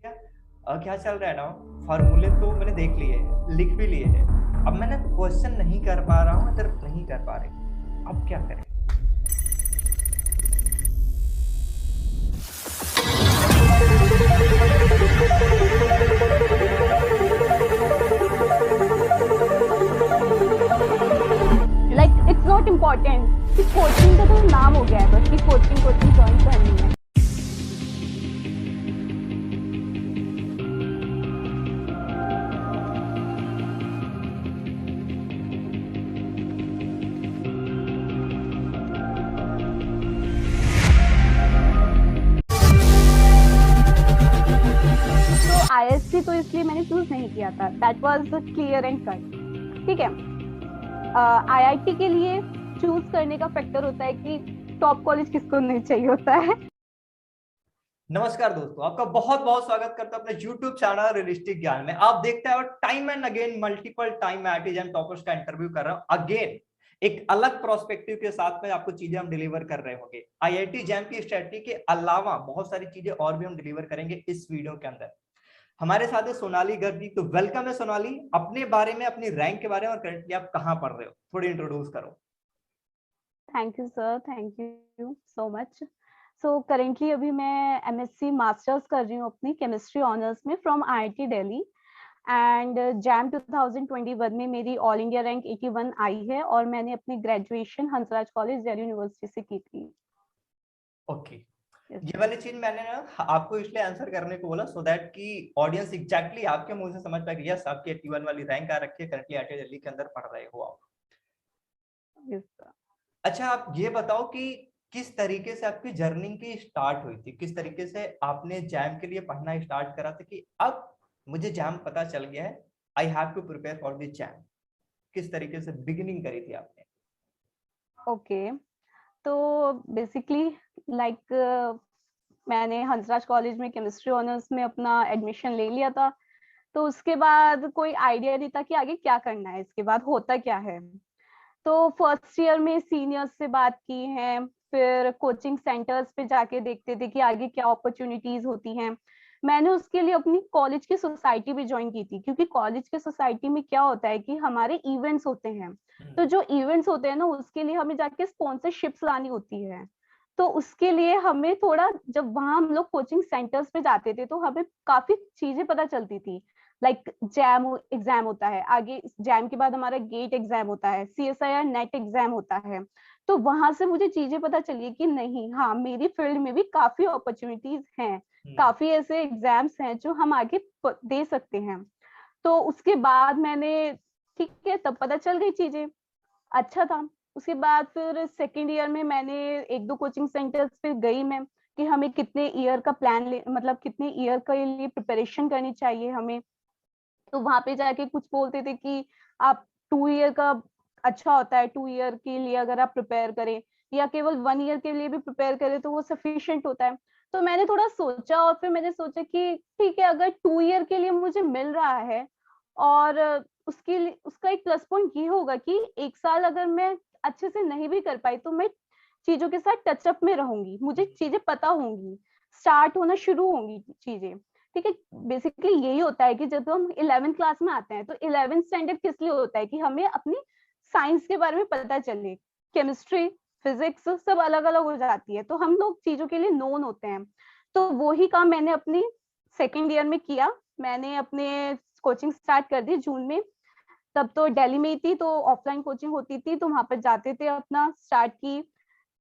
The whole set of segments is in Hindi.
क्या चल रहा है ना, फॉर्मूले तो मैंने देख लिए हैं, लिख भी लिए हैं। अब मैंने क्वेश्चन नहीं कर पा रहा हूँ, इधर नहीं कर पा रही। अब क्या करें? लाइक इट्स नॉट इम्पोर्टेंट कि कोचिंग का तो नाम हो गया है बस कि कोचिंग कोचिंग ज्वाइन करनी है। तो आईएससी तो इसलिए मैंने चूज नहीं किया था, that was clear and cut. ठीक है। आईआईटी के लिए चूज करने का फैक्टर होता है कि टॉप कॉलेज किसको नहीं चाहिए होता है। नमस्कार दोस्तों, आपका बहुत बहुत स्वागत करता हूं अपने YouTube चैनल रियलिस्टिक ज्ञान में। आप देखते हैं time and again multiple time मैं आईआईटी जैम टॉपर्स का इंटरव्यू कर रहा हूं। अगेन एक अलग प्रोस्पेक्टिव के साथ में आपको चीजें हम डिलीवर कर रहे होंगे। आईआईटी जैम की स्ट्रेटजी के अलावा बहुत सारी चीजें और भी हम डिलीवर करेंगे इस वीडियो के अंदर। हमारे साथ है सोनाली गर्ग जी। तो वेलकम है सोनाली। अपने बारे में, अपनी रैंक के बारे में और करंटली आप कहाँ पढ़ रहे हो, थोड़ी इंट्रोड्यूस करो। Thank you sir, thank you so much. So currently अभी मैं एमएससी मास्टर्स कर रही हूँ अपनी केमिस्ट्री ऑनर्स में from IIT Delhi. And jam 2021 में मेरी ऑल इंडिया रैंक 81 आई है और मैंने अपनी graduation Hansraj college Delhi university से की थी। ओके। Yes, ये sir. वाली चीज मैंने ना आपको इसलिए आंसर करने को बोला सो दैट कि ऑडियंस एग्जैक्टली आपके मुंह से समझ पाए कि यस आपकी 81 वाली रैंक आ रखी है, करंटली आईआईटी दिल्ली के अंदर पढ़ रहे हो आप। Yes, sir. अच्छा, आप ये बताओ कि किस तरीके से आपकी जर्नी की स्टार्ट हुई थी, किस तरीके से आपने जैम के लिए पढ़ना स्टार्ट करा था कि अब मुझे जैम पता चल गया है, I have to prepare for this JAM. किस तरीके से बिगिनिंग करी थी आपने? ओके। तो बेसिकली लाइक मैंने हंसराज कॉलेज में केमिस्ट्री ऑनर्स में अपना एडमिशन ले लिया था। तो उसके बाद कोई आइडिया नहीं था कि आगे क्या करना है, इसके बाद होता क्या है। तो फर्स्ट ईयर में सीनियर्स से बात की है, फिर कोचिंग सेंटर्स पे जाके देखते थे कि आगे क्या अपॉर्चुनिटीज होती हैं। मैंने उसके लिए अपनी कॉलेज की सोसाइटी भी ज्वाइन की थी, क्योंकि कॉलेज के सोसाइटी में क्या होता है कि हमारे इवेंट्स होते हैं। तो जो इवेंट्स होते हैं ना, उसके लिए हमें जाके स्पॉन्सरशिप्स लानी होती है। तो उसके लिए हमें थोड़ा, जब वहां हम लोग कोचिंग सेंटर्स पे जाते थे तो हमें काफी चीजें पता चलती थी। लाइक जैम एग्जाम होता है, आगे जैम के बाद हमारा गेट एग्जाम होता है, सीएसआईआर नेट एग्जाम होता है। तो वहां से मुझे चीजें पता चली कि नहीं, हाँ मेरी फील्ड में भी काफी अपॉर्चुनिटीज हैं, काफी ऐसे एग्जाम्स हैं जो हम आगे दे सकते हैं। तो उसके बाद मैंने, ठीक है, तब पता चल गई चीजें, अच्छा था। उसके बाद फिर सेकेंड ईयर में मैंने एक दो कोचिंग सेंटर्स पे गई मैं कि हमें कितने ईयर का प्लान मतलब कितने ईयर के लिए प्रिपरेशन करनी चाहिए हमें। तो वहां पे जाके कुछ बोलते थे कि आप 2 ईयर का अच्छा होता है, 2 ईयर के लिए अगर आप प्रिपेयर करें, या केवल 1 ईयर के लिए भी प्रिपेयर करें तो वो सफिशिएंट होता है। तो मैंने थोड़ा सोचा और फिर मैंने सोचा कि ठीक है, अगर 2 ईयर के लिए मुझे मिल रहा है और उसके लिए उसका एक प्लस पॉइंट ये होगा कि 1 साल अगर मैं अच्छे से नहीं भी कर पाई तो मैं चीजों के साथ टचअप में रहूंगी, मुझे चीजें पता होंगी, स्टार्ट होना शुरू होंगी चीजें। ठीक है। बेसिकली यही होता है कि जब हम 11th क्लास में आते हैं तो 11th स्टैंडर्ड किस लिए होता है कि हमें अपनी साइंस के बारे में पता चले। केमिस्ट्री, फिजिक्स सब अलग अलग हो जाती है, तो हम लोग चीजों के लिए नोन होते हैं। तो वही काम मैंने अपनी सेकेंड ईयर में किया। मैंने अपने कोचिंग स्टार्ट कर दी जून में। तब तो दिल्ली में ही थी, तो ऑफलाइन कोचिंग होती थी, तो वहां पर जाते थे, अपना स्टार्ट की।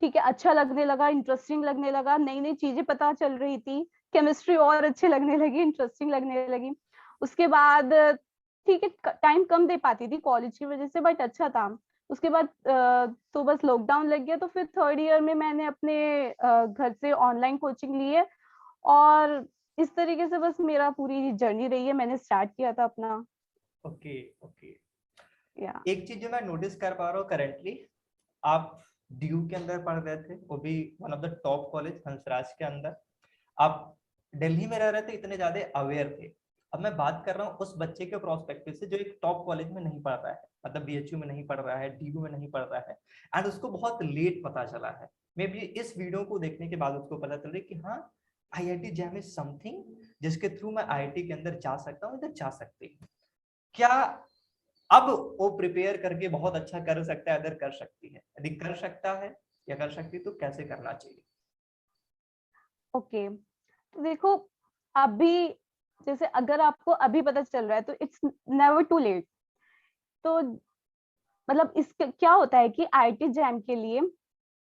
ठीक है, अच्छा लगने लगा, इंटरेस्टिंग लगने लगा, नई नई चीजें पता चल रही थी, केमिस्ट्री और अच्छी लगने लगी, इंटरेस्टिंग लगने लगी। उसके बाद ठीक है, टाइम कम दे पाती थी कॉलेज की वजह से, बट अच्छा था। उसके बाद तो बस लॉकडाउन लग गया, तो फिर थर्ड ईयर में मैंने अपने घर से ऑनलाइन कोचिंग ली है। और इस तरीके से बस मेरा पूरी जर्नी रही है, मैंने स्टार्ट किया था अपना। Okay okay. या एक चीज जो मैं नोटिस कर पा रहा हूँ करंटली, आप डीयू के अंदर पढ़ रहे थे, वो भी one of the top college Hansraj के अंदर। आप दिल्ली में रह रहे थे, इतने ज्यादा अवेयर थे। अब मैं बात कर रहा हूँ उस बच्चे के प्रोस्पेक्टिव से जो एक टॉप कॉलेज में नहीं पढ़ रहा है, मतलब बीएचयू में नहीं पढ़ रहा है, डीयू में नहीं पढ़ रहा है, एंड उसको बहुत लेट पता चला है। मे बी इस वीडियो को देखने के बाद उसको पता चल रहा है कि हाँ, आईआईटी जैम इज समथिंग जिसके थ्रू मैं आईआईटी के अंदर जा सकता हूँ, इधर जा सकती हूँ, क्या अब वो प्रिपेयर करके बहुत अच्छा कर सकता है, अदर कर सकती है? यदि कर सकता है या कर सकती तो कैसे करना चाहिए? ओके, तो देखो, अभी जैसे अगर आपको अभी पता चल रहा है तो इट्स नेवर टू लेट। तो मतलब इस क्या होता है कि आईआईटी जैम के लिए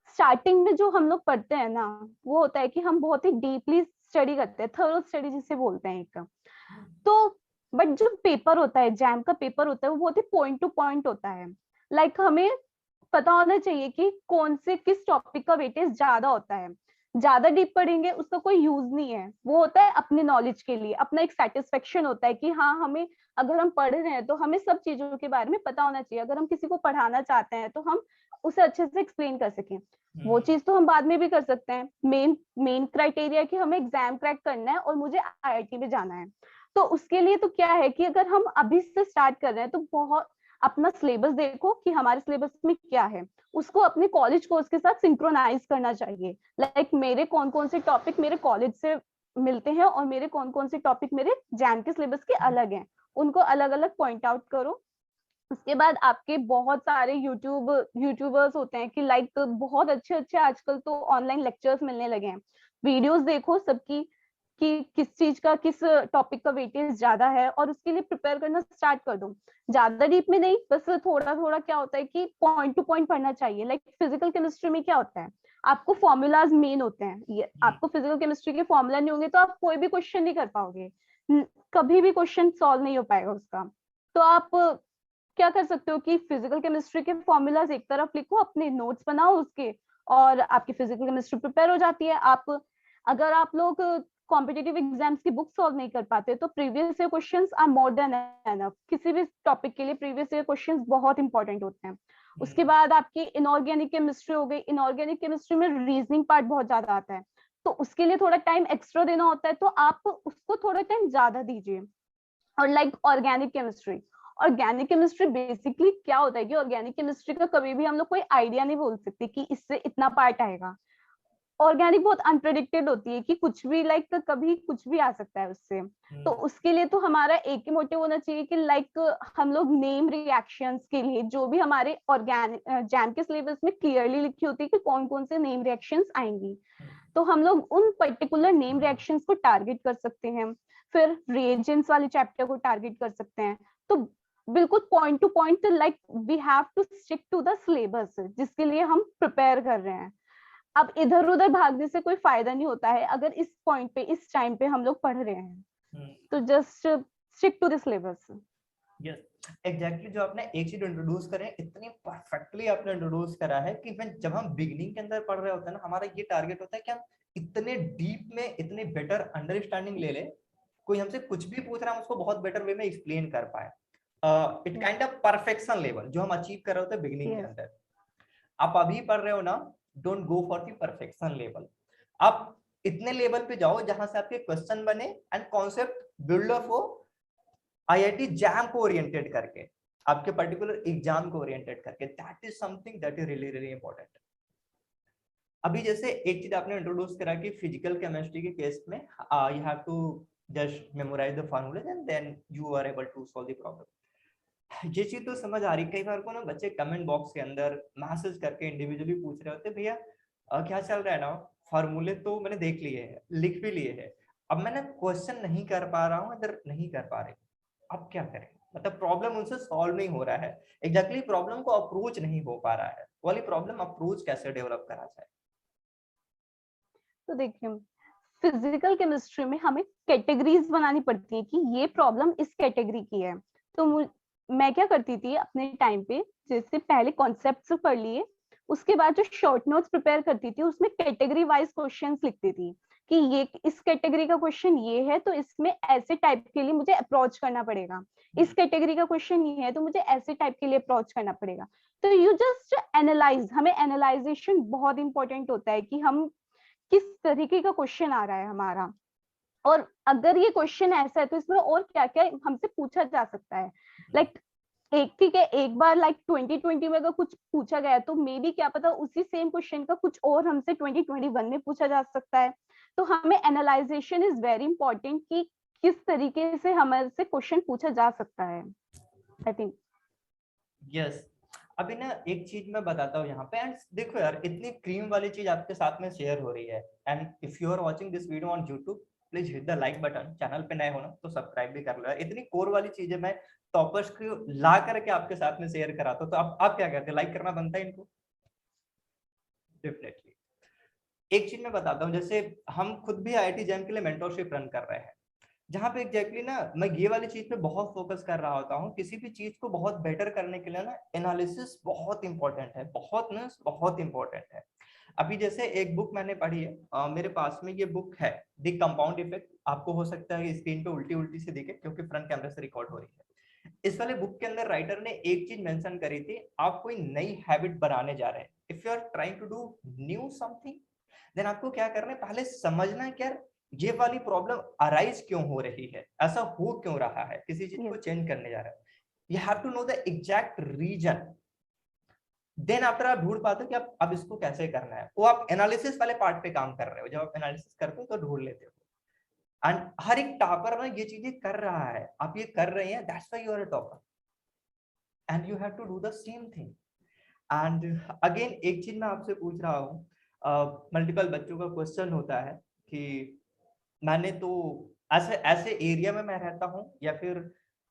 स्टार्टिंग में जो हम लोग पढ़ते हैं ना, वो होता है कि हम बहुत ही डीपली स्टडी करते हैं, थोरो स्टडी जिसे बोलते हैं एक। तो बट जो पेपर होता है, जैम का पेपर होता है, वो बहुत ही पॉइंट टू पॉइंट होता है। हमें पता होना चाहिए कि कौन से किस टॉपिक का वेटेज ज्यादा होता है। ज्यादा डीप पढ़ेंगे उसका कोई यूज नहीं है, वो होता है अपने नॉलेज के लिए, अपना एक सेटिस्फेक्शन होता है कि हाँ, हमें अगर हम पढ़ रहे हैं तो हमें सब चीजों के बारे में पता होना चाहिए। अगर हम किसी को पढ़ाना चाहते हैं तो हम उसे अच्छे से एक्सप्लेन कर सकें। वो चीज तो हम बाद में भी कर सकते हैं। मेन मेन क्राइटेरिया कि हमें एग्जाम क्रैक करना है और मुझे आईआईटी में जाना है। तो उसके लिए तो क्या है कि अगर हम अभी से स्टार्ट कर रहे हैं तो बहुत अपना सिलेबस देखो कि हमारे सिलेबस में क्या है, उसको अपने कॉलेज कोर्स के साथ सिंक्रोनाइज करना चाहिए। मेरे कौन कौन से टॉपिक मेरे कॉलेज से मिलते हैं और मेरे कौन कौन से टॉपिक मेरे जैम के सिलेबस के अलग हैं, उनको अलग अलग पॉइंट आउट करो। उसके बाद आपके बहुत सारे यूट्यूबर्स होते हैं कि बहुत अच्छे अच्छे आजकल तो ऑनलाइन लेक्चर्स मिलने लगे हैं। वीडियोस देखो सबकी कि किस चीज का, किस टॉपिक का वेटेज ज्यादा है, और उसके लिए प्रिपेयर करना स्टार्ट कर दो। ज्यादा डीप में नहीं, बस थोड़ा थोड़ा क्या होता है कि पॉइंट टू पॉइंट पढ़ना चाहिए। फिजिकल केमिस्ट्री में क्या होता है, आपको फॉर्मूलाज मेन होते हैं। ये आपको फिजिकल केमिस्ट्री के फॉर्मूला नहीं होंगे तो आप कोई भी क्वेश्चन नहीं कर पाओगे, कभी भी क्वेश्चन सॉल्व नहीं हो पाएगा उसका। तो आप क्या कर सकते हो कि फिजिकल केमिस्ट्री के फॉर्मूलाज एक तरफ लिखो, अपने नोट्स बनाओ उसके, और आपकी फिजिकल केमिस्ट्री प्रिपेयर हो जाती है। अगर आप लोग कॉम्पिटिटिव एग्जाम्स की बुक सॉल्व नहीं कर पाते तो previous year questions are more than enough. किसी भी टॉपिक के लिए प्रीवियस ईयर क्वेश्चंस बहुत इंपॉर्टेंट होते हैं। उसके बाद आपकी इनऑर्गेनिक केमिस्ट्री हो गई। इनऑर्गेनिक केमिस्ट्री में रीजनिंग पार्ट बहुत ज्यादा आता है, तो उसके लिए थोड़ा टाइम एक्स्ट्रा देना होता है, तो आप उसको थोड़ा टाइम ज्यादा दीजिए। और organic chemistry, organic chemistry basically क्या होता है कि ऑर्गेनिक केमिस्ट्री का कभी भी हम लोग कोई आइडिया नहीं बोल सकते कि इससे इतना पार्ट आएगा। ऑर्गेनिक बहुत अनप्रेडिक्टेड होती है कि कुछ भी कभी कुछ भी आ सकता है उससे। तो उसके लिए तो हमारा एक ही मोटिव होना चाहिए कि हम लोग नेम रिएक्शंस के लिए, जो भी हमारे ऑर्गेनिक जैम के सिलेबस में क्लियरली लिखी होती है कि कौन कौन से नेम रिएक्शंस आएंगी, तो हम लोग उन पर्टिकुलर नेम रिएक्शंस को टारगेट कर सकते हैं। फिर रिएजेंट्स वाले चैप्टर को टारगेट कर सकते हैं। तो बिल्कुल point to point, we have to stick to the syllabus जिसके लिए हम प्रिपेयर कर रहे हैं। अब इधर उधर भागने से कोई फायदा नहीं होता है अगर इस पॉइंट पे, इस टाइम पे हम लोग पढ़ रहे हैं। तो just stick to the syllabus. Yes exactly, जो आपने एक चीज इंट्रोड्यूस करें, इतनी परफेक्टली आपने इंट्रोड्यूस करा है कि जब हम बिगिनिंग के अंदर पढ़ रहे होते हैं ना, हमारा ये टारगेट होता है कि हम इतने डीप में इतने बेटर अंडरस्टैंडिंग ले ले, कोई हमसे कुछ भी पूछ रहा है हम उसको बहुत बेटर वे में एक्सप्लेन कर पाए। It kind of perfection level जो हम अचीव कर रहे होते हैं बिगिनिंग के अंदर। आप अभी पढ़ रहे हो ना, don't go for the perfection level. आप इतने लेवल पे जाओ जहां से आपके क्वेश्चन बने एंड कॉन्सेप्ट बिल्डअप हो आईआईटी जैम को ओरिएंटेड करके, आपके पर्टिकुलर एग्जाम को ओरिएंटेड करके। That is something that is really really important. अभी जैसे एक चीज आपने इंट्रोड्यूस करा कि फिजिकल केमिस्ट्री के केस में you have to just memorise the formulas and then you are able to solve the problem. ये चीज तो समझ आ रही। कई बार को ना बच्चे कमेंट बॉक्स के अंदर मैसेज करके इंडिविजुअली पूछ रहे होते, भैया क्या चल रहा है ना, फॉर्मूले तो मैंने देख लिए हैं, लिख भी लिए हैं, अब मैंने क्वेश्चन नहीं कर पा रहा हूँ, इधर नहीं कर पा रहे, अब क्या करें? मतलब प्रॉब्लम उनसे सॉल्व नहीं हो रहा है, एग्जैक्टली प्रॉब्लम को अप्रोच नहीं हो पा रहा है। वाली प्रॉब्लम अप्रोच कैसे डेवलप करा जाए? तो देखिए, फिजिकल केमिस्ट्री में हमें कैटेगरीज बनानी पड़ती है कि ये प्रॉब्लम इस कैटेगरी की है। तो मैं क्या करती थी अपने टाइम पे, जैसे पहले कॉन्सेप्ट्स पढ़ लिए, उसके बाद जो शॉर्ट नोट्स प्रिपेयर करती थी उसमें कैटेगरी वाइज क्वेश्चंस लिखती थी कि ये इस कैटेगरी का क्वेश्चन ये है तो इसमें ऐसे टाइप के लिए मुझे अप्रोच करना पड़ेगा, इस कैटेगरी का क्वेश्चन ये है तो मुझे ऐसे टाइप के लिए अप्रोच करना पड़ेगा। तो यू जस्ट एनालाइज, हमें एनालाइजेशन बहुत इंपॉर्टेंट होता है कि हम किस तरीके का क्वेश्चन आ रहा है हमारा, और अगर ये क्वेश्चन ऐसा है तो इसमें और क्या क्या हमसे पूछा जा सकता है। एक ठीक है, एक बार लाइक 2020 में अगर कुछ पूछा गया तो मे बी क्या पता उसी सेम क्वेश्चन का कुछ और हमसे 2021 में पूछा जा सकता है। तो हमें एनालाइजेशन इज वेरी इंपॉर्टेंट कि किस तरीके से हमारे से क्वेश्चन पूछा जा सकता है, आई थिंक। यस, अभी ना एक चीज मैं बताता हूँ यहाँ पे, एंड देखो यार, इतनी क्रीम वाली चीज आपके साथ में शेयर हो रही है, and if you are watching this video on YouTube, please hit the like button. Channel पे नए हो ना तो सब्सक्राइब भी कर लो यार। इतनी कोर वाली चीजें मैं टॉपर्स को ला करके आपके साथ में शेयर कराता हूँ, तो आप क्या कहते हैं, लाइक करना बनता है इनको? डेफिनेटली। एक चीज मैं बताता हूँ, जैसे हम खुद भी IIT जैम के लिए मेंटरशिप रन कर रहे हैं, जहाँ पे एग्जैक्टली ना मैं ये वाली चीज पे बहुत फोकस कर रहा होता हूँ। किसी भी चीज को बहुत बेटर करने के लिए ना एनालिसिस बहुत इंपॉर्टेंट है, बहुत ना बहुत इंपॉर्टेंट है। अभी जैसे एक बुक मैंने पढ़ी है, मेरे पास में ये बुक है, द कंपाउंड इफेक्ट। आपको हो सकता है स्क्रीन पे उल्टी उल्टी से दिखे क्योंकि फ्रंट कैमरे से रिकॉर्ड हो रही है। इस वाले बुक के अंदर राइटर ने एक चीज मेंशन करी थी, आप कोई नई हैबिट बनाने जा रहे हैं, if you are trying to do new something, then आपको क्या करना है, पहले समझना है कि यार ये वाली प्रॉब्लम अराइज क्यों हो रही है, ऐसा हो क्यों रहा है, किसी चीज को चेंज करने जा रहा है। You have to know the exact reason, then after आप ढूंढ पाते हो कि आप अब इसको कैसे करना है। वो आप एनालिसिस वाले पार्ट पे काम कर रहे हो, जब आप एनालिसिस करते हो तो ढूंढ लेते हो। एंड हर एक टॉपर ना ये चीजें कर रहा है, आप ये कर रहे हैं, that's why you are a topper, and you have to do the same thing. And again एक चीज मैं आपसे पूछ रहा हूँ, मल्टीपल बच्चों का क्वेश्चन होता है कि मैंने तो ऐसे ऐसे एरिया में मैं रहता हूँ, या फिर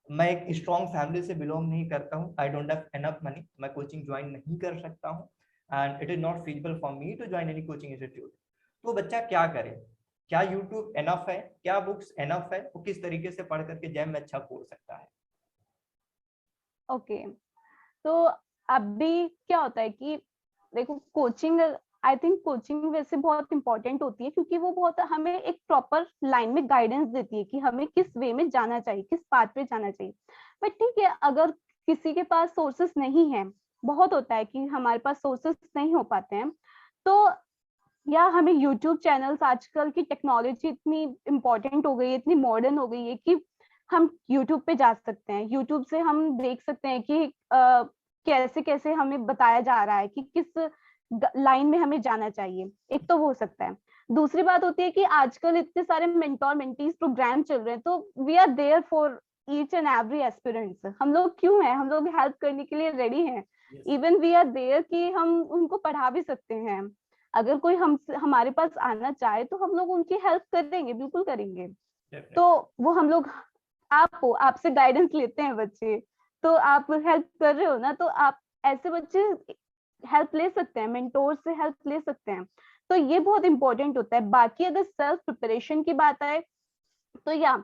मैं एक स्ट्रॉन्ग फैमिली से बिलोंग नहीं करता हूँ, I don't have enough money, मैं कोचिंग ज्वाइन नहीं कर सकता हूँ, and it is not feasible for me to join any coaching institute. तो बच्चा क्या करे? क्या यूट्यूब एनफ है? क्या बुक्स एनफ है? वो किस तरीके से पढ़ करके जैम में अच्छा खोल सकता है? ओके, तो अभी क्या होता है कि देखो कोचिंग, आई थिंक कोचिंग वैसे बहुत इंपॉर्टेंट होती है क्योंकि वो बहुत हमें एक प्रॉपर लाइन में गाइडेंस देती है कि हमें किस वे में जाना चाहिए, किस पाथ पे जाना चाहिए। बट ठीक है, अगर किसी के पास सोर्सेस नहीं है, बहुत होता है कि हमारे पास सोर्सेस नहीं हो पाते हैं, तो या हमें यूट्यूब चैनल्स, आजकल की टेक्नोलॉजी इतनी इम्पोर्टेंट हो गई है, इतनी मॉडर्न हो गई है कि हम यूट्यूब पे जा सकते हैं। यूट्यूब से हम देख सकते हैं कि कैसे कैसे हमें बताया जा रहा है कि किस लाइन में हमें जाना चाहिए। एक तो वो हो सकता है। दूसरी बात होती है कि आजकल इतने सारे मेंटोर मेंटीज प्रोग्राम चल रहे हैं, तो we are there for each and every aspirants. हम लोग क्यों हैं, हम लोग हेल्प करने के लिए रेडी हैं। इवन वी आर देयर कि हम उनको पढ़ा भी सकते हैं। अगर कोई हम हमारे पास आना चाहे तो हम लोग उनकी हेल्प करेंगे, बिल्कुल करेंगे। तो वो हम लोग, आप हो, आपसे गाइडेंस लेते हैं बच्चे, तो आप हेल्प कर रहे हो ना, तो आप ऐसे बच्चे हेल्प ले सकते हैं, मेंटोर से हेल्प ले सकते हैं। तो ये बहुत इंपॉर्टेंट होता है। बाकी अगर सेल्फ प्रिपरेशन की बात आए तो या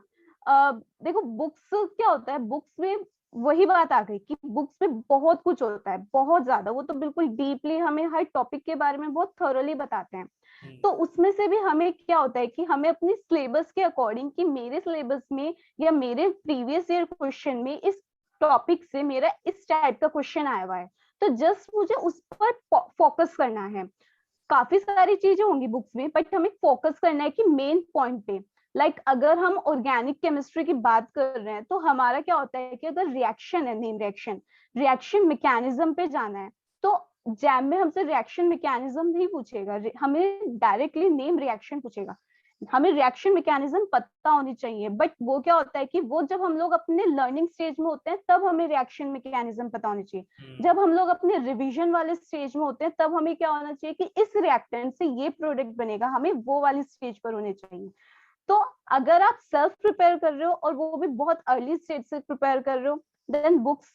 देखो बुक्स क्या होता है, बुक्स में वही बात आ गई कि बुक्स में बहुत कुछ होता है, बहुत ज्यादा। वो तो बिल्कुल डीपली हमें हर टॉपिक के बारे में बहुत थॉरोली बताते हैं। तो उसमें से भी हमें क्या होता है कि हमें अपनी सिलेबस के अकॉर्डिंग, कि मेरे सिलेबस में या मेरे प्रीवियस ईयर क्वेश्चन में इस टॉपिक से मेरा इस टाइप का क्वेश्चन आया हुआ है, तो जस्ट मुझे उस पर फोकस करना है। काफी सारी चीजें होंगी बुक्स में, बट हमें फोकस करना है कि मेन पॉइंट पे। अगर हम ऑर्गेनिक केमिस्ट्री की बात कर रहे हैं तो हमारा क्या होता है कि अगर रिएक्शन है, नेम रिएक्शन, रिएक्शन मैकेनिज्म पे जाना है, तो जैम में हमसे रिएक्शन मैकेनिज्म नहीं पूछेगा, हमें डायरेक्टली नेम रिएक्शन पूछेगा। हमें रिएक्शन मैकेनिज्म पता होनी चाहिए, बट वो क्या होता है कि वो जब हम लोग अपने लर्निंग स्टेज में होते हैं तब हमें रिएक्शन मैकेनिज्म पता होनी चाहिए। जब हम लोग अपने रिवीजन वाले स्टेज में होते हैं तब हमें क्या होना चाहिए कि इस रिएक्टेंट से ये प्रोडक्ट बनेगा, हमें वो वाली स्टेज पर होने चाहिए। तो अगर आप सेल्फ प्रिपेयर कर रहे हो और वो भी बहुत अर्ली स्टेज से प्रिपेयर कर रहे हो, देन बुक्स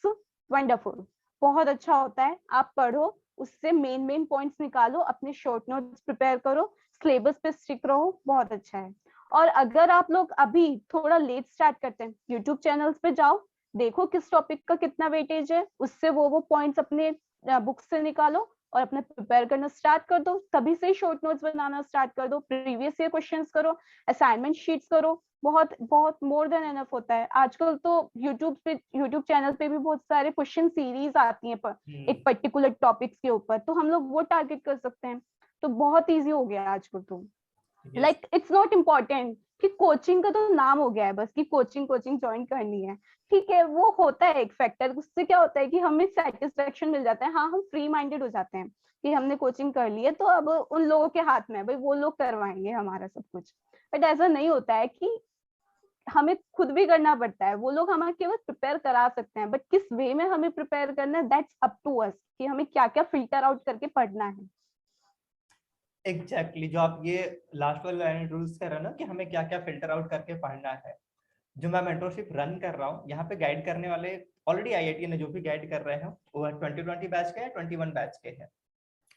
वंडरफुल, बहुत अच्छा होता है। आप पढ़ो, उससे मेन मेन पॉइंट्स निकालो, अपने शॉर्ट नोट्स प्रिपेयर करो, सिलेबस पे स्टिक रहो, बहुत अच्छा है। और अगर आप लोग अभी थोड़ा लेट स्टार्ट करते हैं, यूट्यूब चैनल्स पे जाओ, देखो किस टॉपिक का कितना वेटेज है, उससे वो पॉइंट्स अपने बुक्स से निकालो और अपने प्रिपेयर करना स्टार्ट कर दो। तभी से शॉर्ट नोट्स बनाना स्टार्ट कर दो, प्रीवियस ईयर क्वेश्चंस करो, असाइनमेंट शीट्स करो, बहुत बहुत मोर देन एनफ होता है। आजकल तो यूट्यूब चैनल पे भी बहुत सारे क्वेश्चन सीरीज आती हैं एक पर्टिकुलर टॉपिक्स के ऊपर, तो हम लोग वो टारगेट कर सकते हैं। तो बहुत इजी हो गया आजकल तो। इट्स नॉट इम्पोर्टेंट कि कोचिंग का तो नाम हो गया है बस कि कोचिंग कोचिंग ज्वाइन करनी है। ठीक है, वो होता है एक फैक्टर, उससे क्या होता है कि हमें सेटिस्फेक्शन मिल जाता है, हाँ हम फ्री माइंडेड हो जाते हैं कि हमने कोचिंग कर ली है, तो अब उन लोगों के हाथ में है भाई, वो लोग करवाएंगे हमारा सब कुछ। बट ऐसा नहीं होता है कि हमें खुद भी करना पड़ता है, वो लोग हमें केवल प्रिपेयर करा सकते हैं, बट किस वे में हमें प्रिपेयर करना है दैट्स अप टू अस, कि हमें क्या क्या फिल्टर आउट करके पढ़ना है। एग्जैक्टली जो आप ये लास्ट वाला लाइन इंट्रोड्यूस कर रहे हो ना कि हमें क्या क्या फिल्टर आउट करके पढ़ना है। जो मैं मेंटरशिप रन कर रहा हूँ यहाँ पे गाइड करने वाले ऑलरेडी आईआईटी ने जो भी गाइड कर रहे हैं वो 2020 बैच के हैं, 21 बैच के हैं।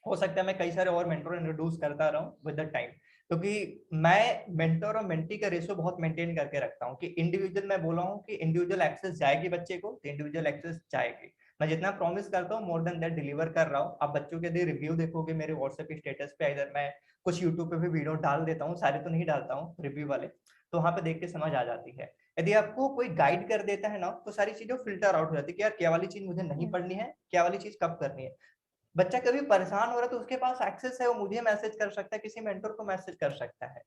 हो सकता है मैं कई सारे और मेंटर इंट्रोड्यूस करता रहूं विद द टाइम, क्योंकि मैं मेंटर और मेंटी का रेशियो बहुत मेंटेन करके रखता हूं कि इंडिविजुअल, मैं बोला हूं कि इंडिविजुअल एक्सेस जाएगी बच्चे को तो इंडिविजुअल एक्सेस जाएगी। मैं जितना प्रॉमिस करता हूँ मोर देन दैट डिलीवर कर रहा हूँ। आप बच्चों के यदि रिव्यू देखोगे मेरे व्हाट्सएप स्टेटस पे, इधर मैं कुछ यूट्यूब पे भी वीडियो डाल देता हूँ, सारे तो नहीं डालता हूँ रिव्यू वाले, तो वहां पे देख के समझ आ जाती है। यदि आपको कोई गाइड कर देता है ना तो सारी चीजें फिल्टर आउट हो जाती है कि यार क्या वाली चीज मुझे नहीं पढ़नी है, क्या वाली चीज कब करनी है। बच्चा कभी परेशान हो रहा है तो उसके पास एक्सेस है, वो मुझे मैसेज कर सकता है, किसी मेंटर को मैसेज कर सकता है।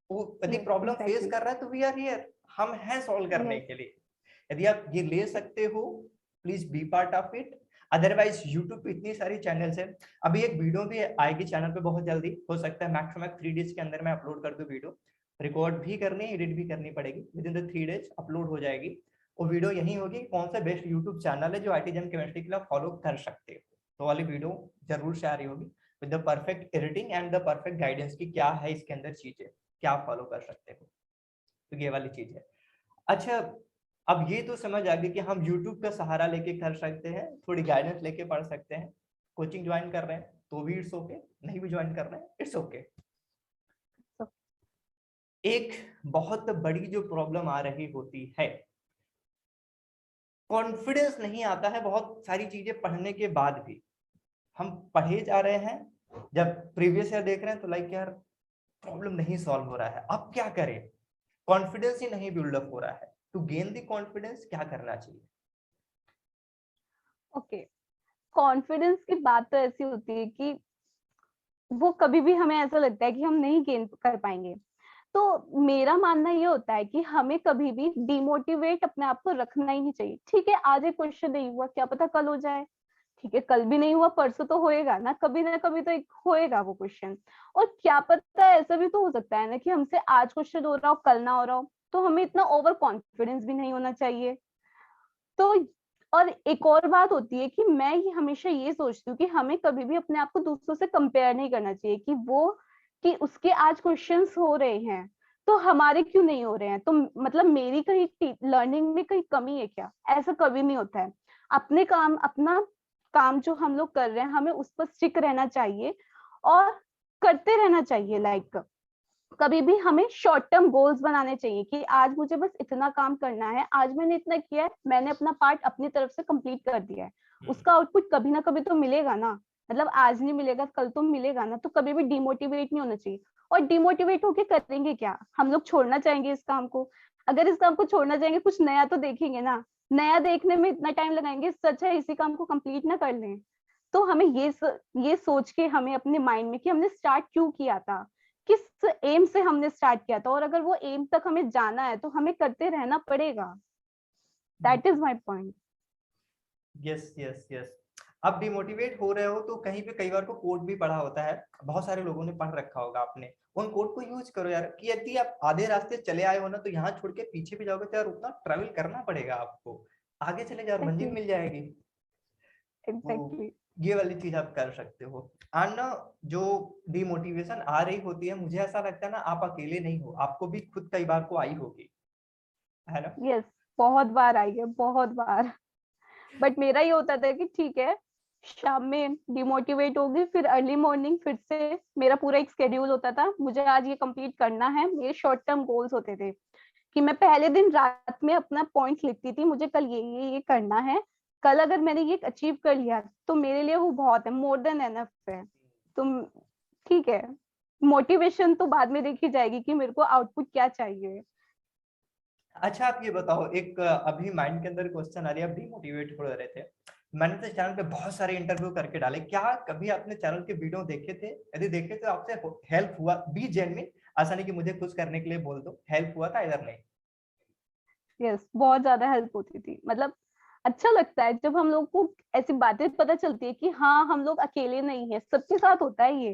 वो यदि यस प्रॉब्लम फेस एग्जैक्टली। कर रहा है तो वी आर हियर, हम हैं सॉल्व करने यस। के लिए। यदि आप ये ले सकते हो please be part of it. Otherwise YouTube पे इतनी सारी चैनल्स है। अभी एक वीडियो भी आएगी चैनल पे बहुत जल्दी, हो सकता है मैक्सिमम 3 डेज के अंदर मैं अपलोड कर दूं वीडियो। रिकॉर्ड भी करनी है, एडिट भी करनी पड़ेगी, with in the 3 days upload हो जाएगी। वो वीडियो यही होगी कौन सा बेस्ट यूट्यूब चैनल है जो आईटीजेम केमिस्ट्री के लिए फॉलो कर सकते हो, तो वाली वीडियो जरूर शेयर होगी with the perfect editing and the perfect guidance की क्या है इसके अंदर चीजें, क्या फॉलो कर सकते हो, तो ये वाली चीज है। अच्छा, अब ये तो समझ आ गई कि हम YouTube का सहारा लेके कर सकते हैं, थोड़ी गाइडेंस लेके पढ़ सकते हैं। कोचिंग ज्वाइन कर रहे हैं तो भी इट्स ओके, नहीं भी ज्वाइन कर रहे हैं इट्स ओके। एक बहुत बड़ी जो प्रॉब्लम आ रही होती है, कॉन्फिडेंस नहीं आता है बहुत सारी चीजें पढ़ने के बाद भी। हम पढ़े जा रहे हैं, जब प्रीवियस ईयर देख रहे हैं तो लाइक यार प्रॉब्लम नहीं सॉल्व हो रहा है, अब क्या करें, कॉन्फिडेंस ही नहीं बिल्डअप हो रहा है। टू गेन द कॉन्फिडेंस क्या करना चाहिए? ओके, कॉन्फिडेंस की बात तो ऐसी होती है कि वो कभी भी हमें ऐसा लगता है कि हम नहीं गेन कर पाएंगे। तो मेरा मानना ये होता है कि हमें कभी भी डिमोटिवेट अपने आप को रखना ही नहीं चाहिए। ठीक है, आज एक क्वेश्चन नहीं हुआ, क्या पता कल हो जाए। ठीक है, कल भी नहीं हुआ, परसों तो होएगा ना कभी तो एक होएगा वो क्वेश्चन। और क्या पता ऐसा भी तो हो सकता है ना कि हमसे आज क्वेश्चन हो रहा हो कल ना हो रहा हो, तो हमें इतना ओवर कॉन्फिडेंस भी नहीं होना चाहिए। तो और एक और बात होती है कि मैं ये हमेशा ये सोचती हूँ कि हमें कभी भी अपने आप को दूसरों से कंपेयर नहीं करना चाहिए कि वो कि उसके आज क्वेश्चंस हो रहे हैं तो हमारे क्यों नहीं हो रहे हैं, तो मतलब मेरी कहीं लर्निंग में कहीं कमी है क्या, ऐसा कभी नहीं होता है। अपना काम जो हम लोग कर रहे हैं हमें उस पर स्टिक रहना चाहिए और करते रहना चाहिए। लाइक कभी भी हमें शॉर्ट टर्म गोल्स बनाने चाहिए कि आज मुझे बस इतना काम करना है, आज मैंने इतना किया है, मैंने अपना पार्ट अपनी तरफ से कंप्लीट कर दिया है, उसका आउटपुट कभी ना कभी तो मिलेगा ना। मतलब आज नहीं मिलेगा कल तो मिलेगा ना, तो कभी भी डिमोटिवेट नहीं होना चाहिए। और डिमोटिवेट होके करेंगे क्या, हम लोग छोड़ना चाहेंगे इस काम को। अगर इस काम को छोड़ना चाहेंगे कुछ नया तो देखेंगे ना, नया देखने में इतना टाइम लगाएंगे, सच है इसी काम को कंप्लीट ना कर लें। तो हमें ये सोच के हमें अपने माइंड में कि हमने स्टार्ट क्यों किया था, किस एम से हमने स्टार्ट किया था, और अगर वो एम तक हमें जाना है तो हमें करते रहना पड़ेगा। That is my point. Yes yes yes. आप डिमोटिवेट हो रहे हो तो कहीं पे कई बार को कोड भी पढ़ा होता है, बहुत सारे लोगों ने पढ़ रखा होगा आपने, उन कोड को यूज करो यार। कि यदि आप आधे रास्ते चले आए हो ना तो यहाँ छोड़ के पीछे भी जाओगे तो यार उतना ट्रैवल करना पड़ेगा आपको, आगे चले जाओ मंजिल एग्जैक्टली। मिल जाएगी। तो एग्जैक्टली। ये वाली चीज आप कर सकते हो। एंड ना जो डिमोटिवेशन आ रही होती है मुझे ऐसा लगता है ना आप अकेले नहीं हो, आपको भी खुद कई बार को आई होगी, है ना? यस, बहुत बार आई है, बहुत बार। बट मेरा ये होता था कि ठीक है, शाम में डिमोटिवेट होगी, फिर अर्ली मॉर्निंग फिर से मेरा पूरा एक स्केड्यूल होता था, मुझे आज ये कंप्लीट करना है। मेरे शॉर्ट टर्म गोल्स होते थे कि मैं पहले दिन रात में अपना पॉइंट लिखती थी, मुझे कल ये करना है। कल अगर मैंने ये अचीव कर लिया तो मेरे लिए वो बहुत है, मोर देन एनफ है। तुम ठीक है, मोटिवेशन तो बाद में देखी जाएगी कि मेरे को आउटपुट क्या चाहिए। अच्छा आप ये बताओ, एक अभी माइंड के अंदर क्वेश्चन आ रही है, आप डिमोटिवेट हो रहे थे, मैंने तो चैनल पे बहुत सारे इंटरव्यू करके डाले, क्या कभी आपने चैनल के वीडियो देखे थे? यदि देखे तो आपसे हेल्प हुआ, बी जेन्युइन। ऐसा नहीं कि मुझे कुछ करने के लिए बोल दो, हेल्प हुआ था इधर नहीं। यस, बहुत ज्यादा हेल्प होती थी। मतलब अच्छा लगता है जब हम लोग को ऐसी बातें पता चलती है कि हाँ हम लोग अकेले नहीं है, सबके साथ होता है ये।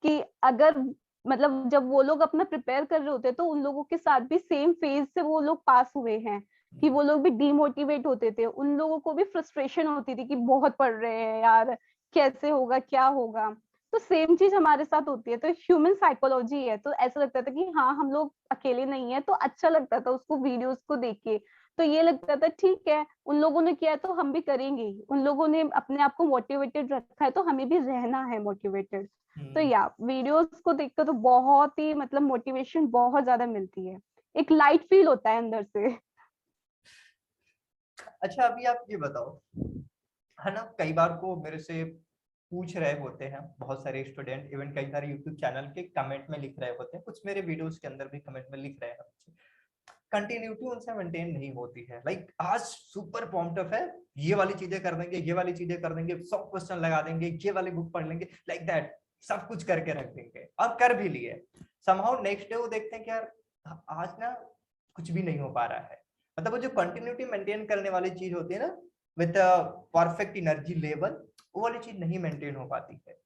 कि अगर मतलब जब वो लोग अपना प्रिपेयर कर रहे होते हैं तो उन लोगों के साथ भी सेम फेज से वो लोग पास हुए हैं, कि वो लोग भी डिमोटिवेट होते थे, उन लोगों को भी फ्रस्ट्रेशन होती थी कि बहुत पढ़ रहे हैं यार, कैसे होगा क्या होगा। तो सेम चीज हमारे साथ होती है, तो ह्यूमन साइकोलॉजी है। तो ऐसा लगता था कि हाँ हम लोग अकेले नहीं है, तो अच्छा लगता था उसको वीडियोस को देख के। तो ये लगता था ठीक है, उन लोगों ने किया है तो हम भी करेंगे ही, उन लोगों ने अपने आप को मोटिवेटेड रखा है तो हमें भी रहना है मोटिवेटेड। तो हम्म। या वीडियोस को देखकर तो बहुत ही मतलब मोटिवेशन बहुत ज्यादा मिलती है, एक लाइट फील होता है अंदर से। अच्छा अभी आप ये बताओ, है ना, कई बार को मेरे से पूछ रहे होते हैं बहुत सारे स्टूडेंट, इवन कई सारे यूट्यूब चैनल के कमेंट में लिख रहे होते हैं, कुछ मेरे वीडियोस के अंदर भी कमेंट में लिख रहे हैं, कंटिन्यूटी उनसे मेंटेन नहीं होती है। लाइक आज सुपर पॉइंट ऑफ है, ये वाली चीजें कर देंगे, ये वाली चीजें कर देंगे, 100 क्वेश्चन लगा देंगे, ये वाली बुक पढ़ लेंगे, लाइक दैट सब कुछ करके रख देंगे और कर भी लिए। समहाउ नेक्स्ट डे वो देखते हैं कि यार आज ना कुछ भी नहीं हो पा रहा है। मतलब वो जो कंटिन्यूटी मेंटेन करने वाली चीज होती है ना, विद परफेक्ट एनर्जी लेवल, वो वाली चीज नहीं मेंटेन हो पाती है।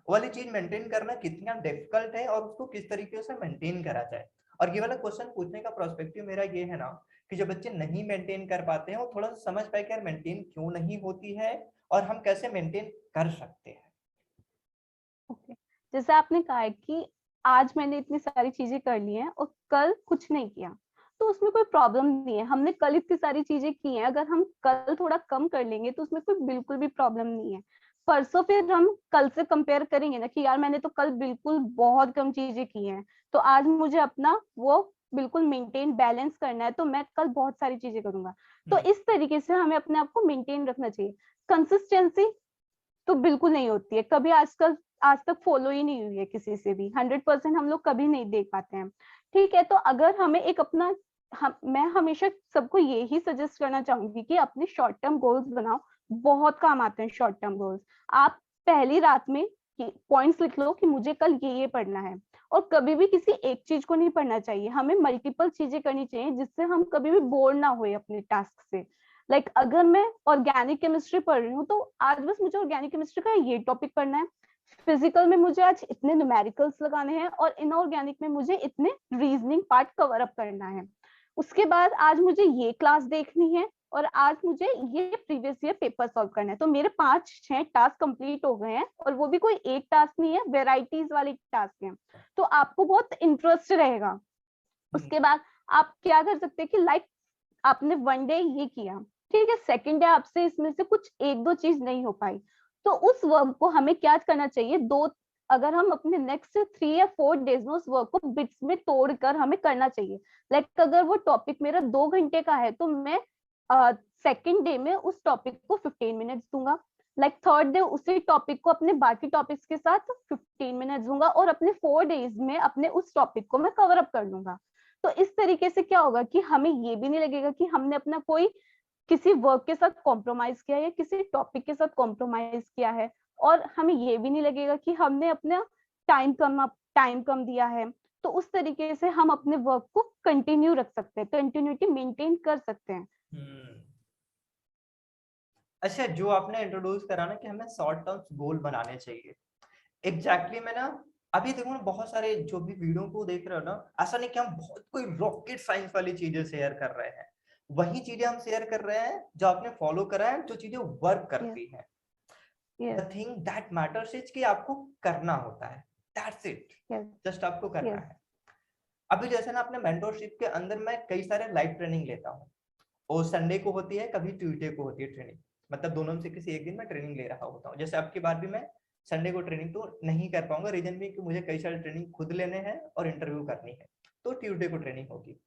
वो वाली चीज मेंटेन करना कितना डिफिकल्ट है और उसको किस तरीके से मेंटेन करा जाए। और ये वाला क्वेश्चन पूछने का पर्सपेक्टिव मेरा ये है ना, कि जो बच्चे नहीं मेंटेन कर पाते हैं वो थोड़ा सा समझ पाए कि यार मेंटेन क्यों नहीं होती है और हम कैसे मेंटेन कर सकते हैं। ओके, जैसे आपने कहा है कि आज मैंने इतनी सारी चीजें कर ली हैं और कल कुछ नहीं किया, तो उसमें कोई प्रॉब्लम नहीं है। हमने कल इतनी सारी चीजें की हैं, अगर हम कल थोड़ा कम कर लेंगे तो उसमें कोई बिल्कुल भी प्रॉब्लम नहीं है। परसों फिर हम कल से कंपेयर करेंगे ना कि यार मैंने तो कल बिल्कुल बहुत कम चीजें की हैं, तो आज मुझे अपना वो बिल्कुल मेंटेन बैलेंस करना है, तो मैं कल बहुत सारी चीजें करूंगा। तो इस तरीके से हमें अपने आप को मेंटेन रखना चाहिए। कंसिस्टेंसी तो बिल्कुल नहीं होती है, कभी आजकल आज तक फॉलो ही नहीं हुई है किसी से भी, 100% हम लोग कभी नहीं देख पाते हैं। ठीक है, तो अगर हमें एक अपना मैं हमेशा सबको ये ही सजेस्ट करना चाहूंगी कि अपने शॉर्ट टर्म गोल्स बनाओ, बहुत काम आते हैं शॉर्ट टर्म गोल्स। आप पहली रात में पॉइंट्स लिख लो कि मुझे कल ये पढ़ना है, और कभी भी किसी एक चीज को नहीं पढ़ना चाहिए, हमें मल्टीपल चीजें करनी चाहिए जिससे हम कभी भी बोर ना हुए अपने टास्क से। लाइक अगर मैं ऑर्गेनिक केमिस्ट्री पढ़ रही हूँ तो आज बस मुझे ऑर्गेनिक केमिस्ट्री का ये टॉपिक पढ़ना है, फिजिकल में मुझे आज इतने न्यूमेरिकल्स लगाने हैं, और इनऑर्गेनिक में मुझे इतने रीजनिंग पार्ट कवर अप करना है। उसके बाद आज मुझे ये क्लास देखनी है, और आज मुझे ये प्रीवियस ईयर पेपर सॉल्व करना है। तो मेरे 5-6 टास्क कंप्लीट हो गए हैं, और वो भी कोई एक टास्क नहीं है, वेराइटीज वाले टास्क हैं। तो आपको बहुत इंटरेस्ट रहेगा। उसके बाद आप क्या कर सकते हैं कि लाइक आपने वन डे ये किया, ठीक है, सेकंड डे आपसे इसमें से कुछ एक दो चीज नहीं हो पाई, तो उस वर्क को हमें क्या करना चाहिए, दो, अगर हम अपने नेक्स्ट 3 या 4 डेज में उस वर्क को बिट्स में तोड़कर हमें करना चाहिए। लाइक अगर वो टॉपिक मेरा 2 घंटे का है तो मैं सेकंड डे में उस टॉपिक को 15 मिनट्स दूंगा, लाइक थर्ड डे उसी टॉपिक को अपने बाकी टॉपिक्स के साथ 15 मिनट्स दूंगा, और अपने 4 डेज में अपने उस टॉपिक को मैं कवर अप कर लूंगा। तो इस तरीके से क्या होगा कि हमें ये भी नहीं लगेगा कि हमने अपना कोई किसी वर्क के साथ कॉम्प्रोमाइज किया है या किसी टॉपिक के साथ कॉम्प्रोमाइज किया है, और हमें ये भी नहीं लगेगा कि हमने अपना टाइम कम दिया है। तो उस तरीके से हम अपने वर्क को कंटिन्यू रख सकते हैं, कंटिन्यूटी मेंटेन कर सकते हैं। हम्म। अच्छा जो आपने इंट्रोड्यूस करा ना कि हमें शॉर्ट टर्म गोल बनाने चाहिए, एग्जैक्टली मैं ना अभी देखो ना बहुत सारे जो भी वीडियो को देख रहे हो ना, ऐसा नहीं कि हम बहुत कोई रॉकेट साइंस वाली चीजें शेयर कर रहे हैं, वही चीजें हम शेयर कर रहे हैं जो आपने फॉलो करा है, जो चीजें वर्क यस, करती हैं। Yes, the thing that matters is कि आपको करना होता है, दैट्स इट, यस, जस्ट आपको करना यस, है। अभी जैसे ना अपने मेंटोरशिप के अंदर मैं कई सारे लाइव ट्रेनिंग लेता हूँ, और संडे को होती है, कभी ट्यूसडे को होती है ट्रेनिंग, मतलब दोनों में से किसी एक दिन मैं ट्रेनिंग ले रहा होता हूँ। जैसे आपकी बार भी मैं संडे को ट्रेनिंग तो नहीं कर पाऊंगा, रीजन भी कि मुझे कई सारे ट्रेनिंग खुद लेने हैं और इंटरव्यू करनी है, तो ट्यूसडे को ट्रेनिंग होगी।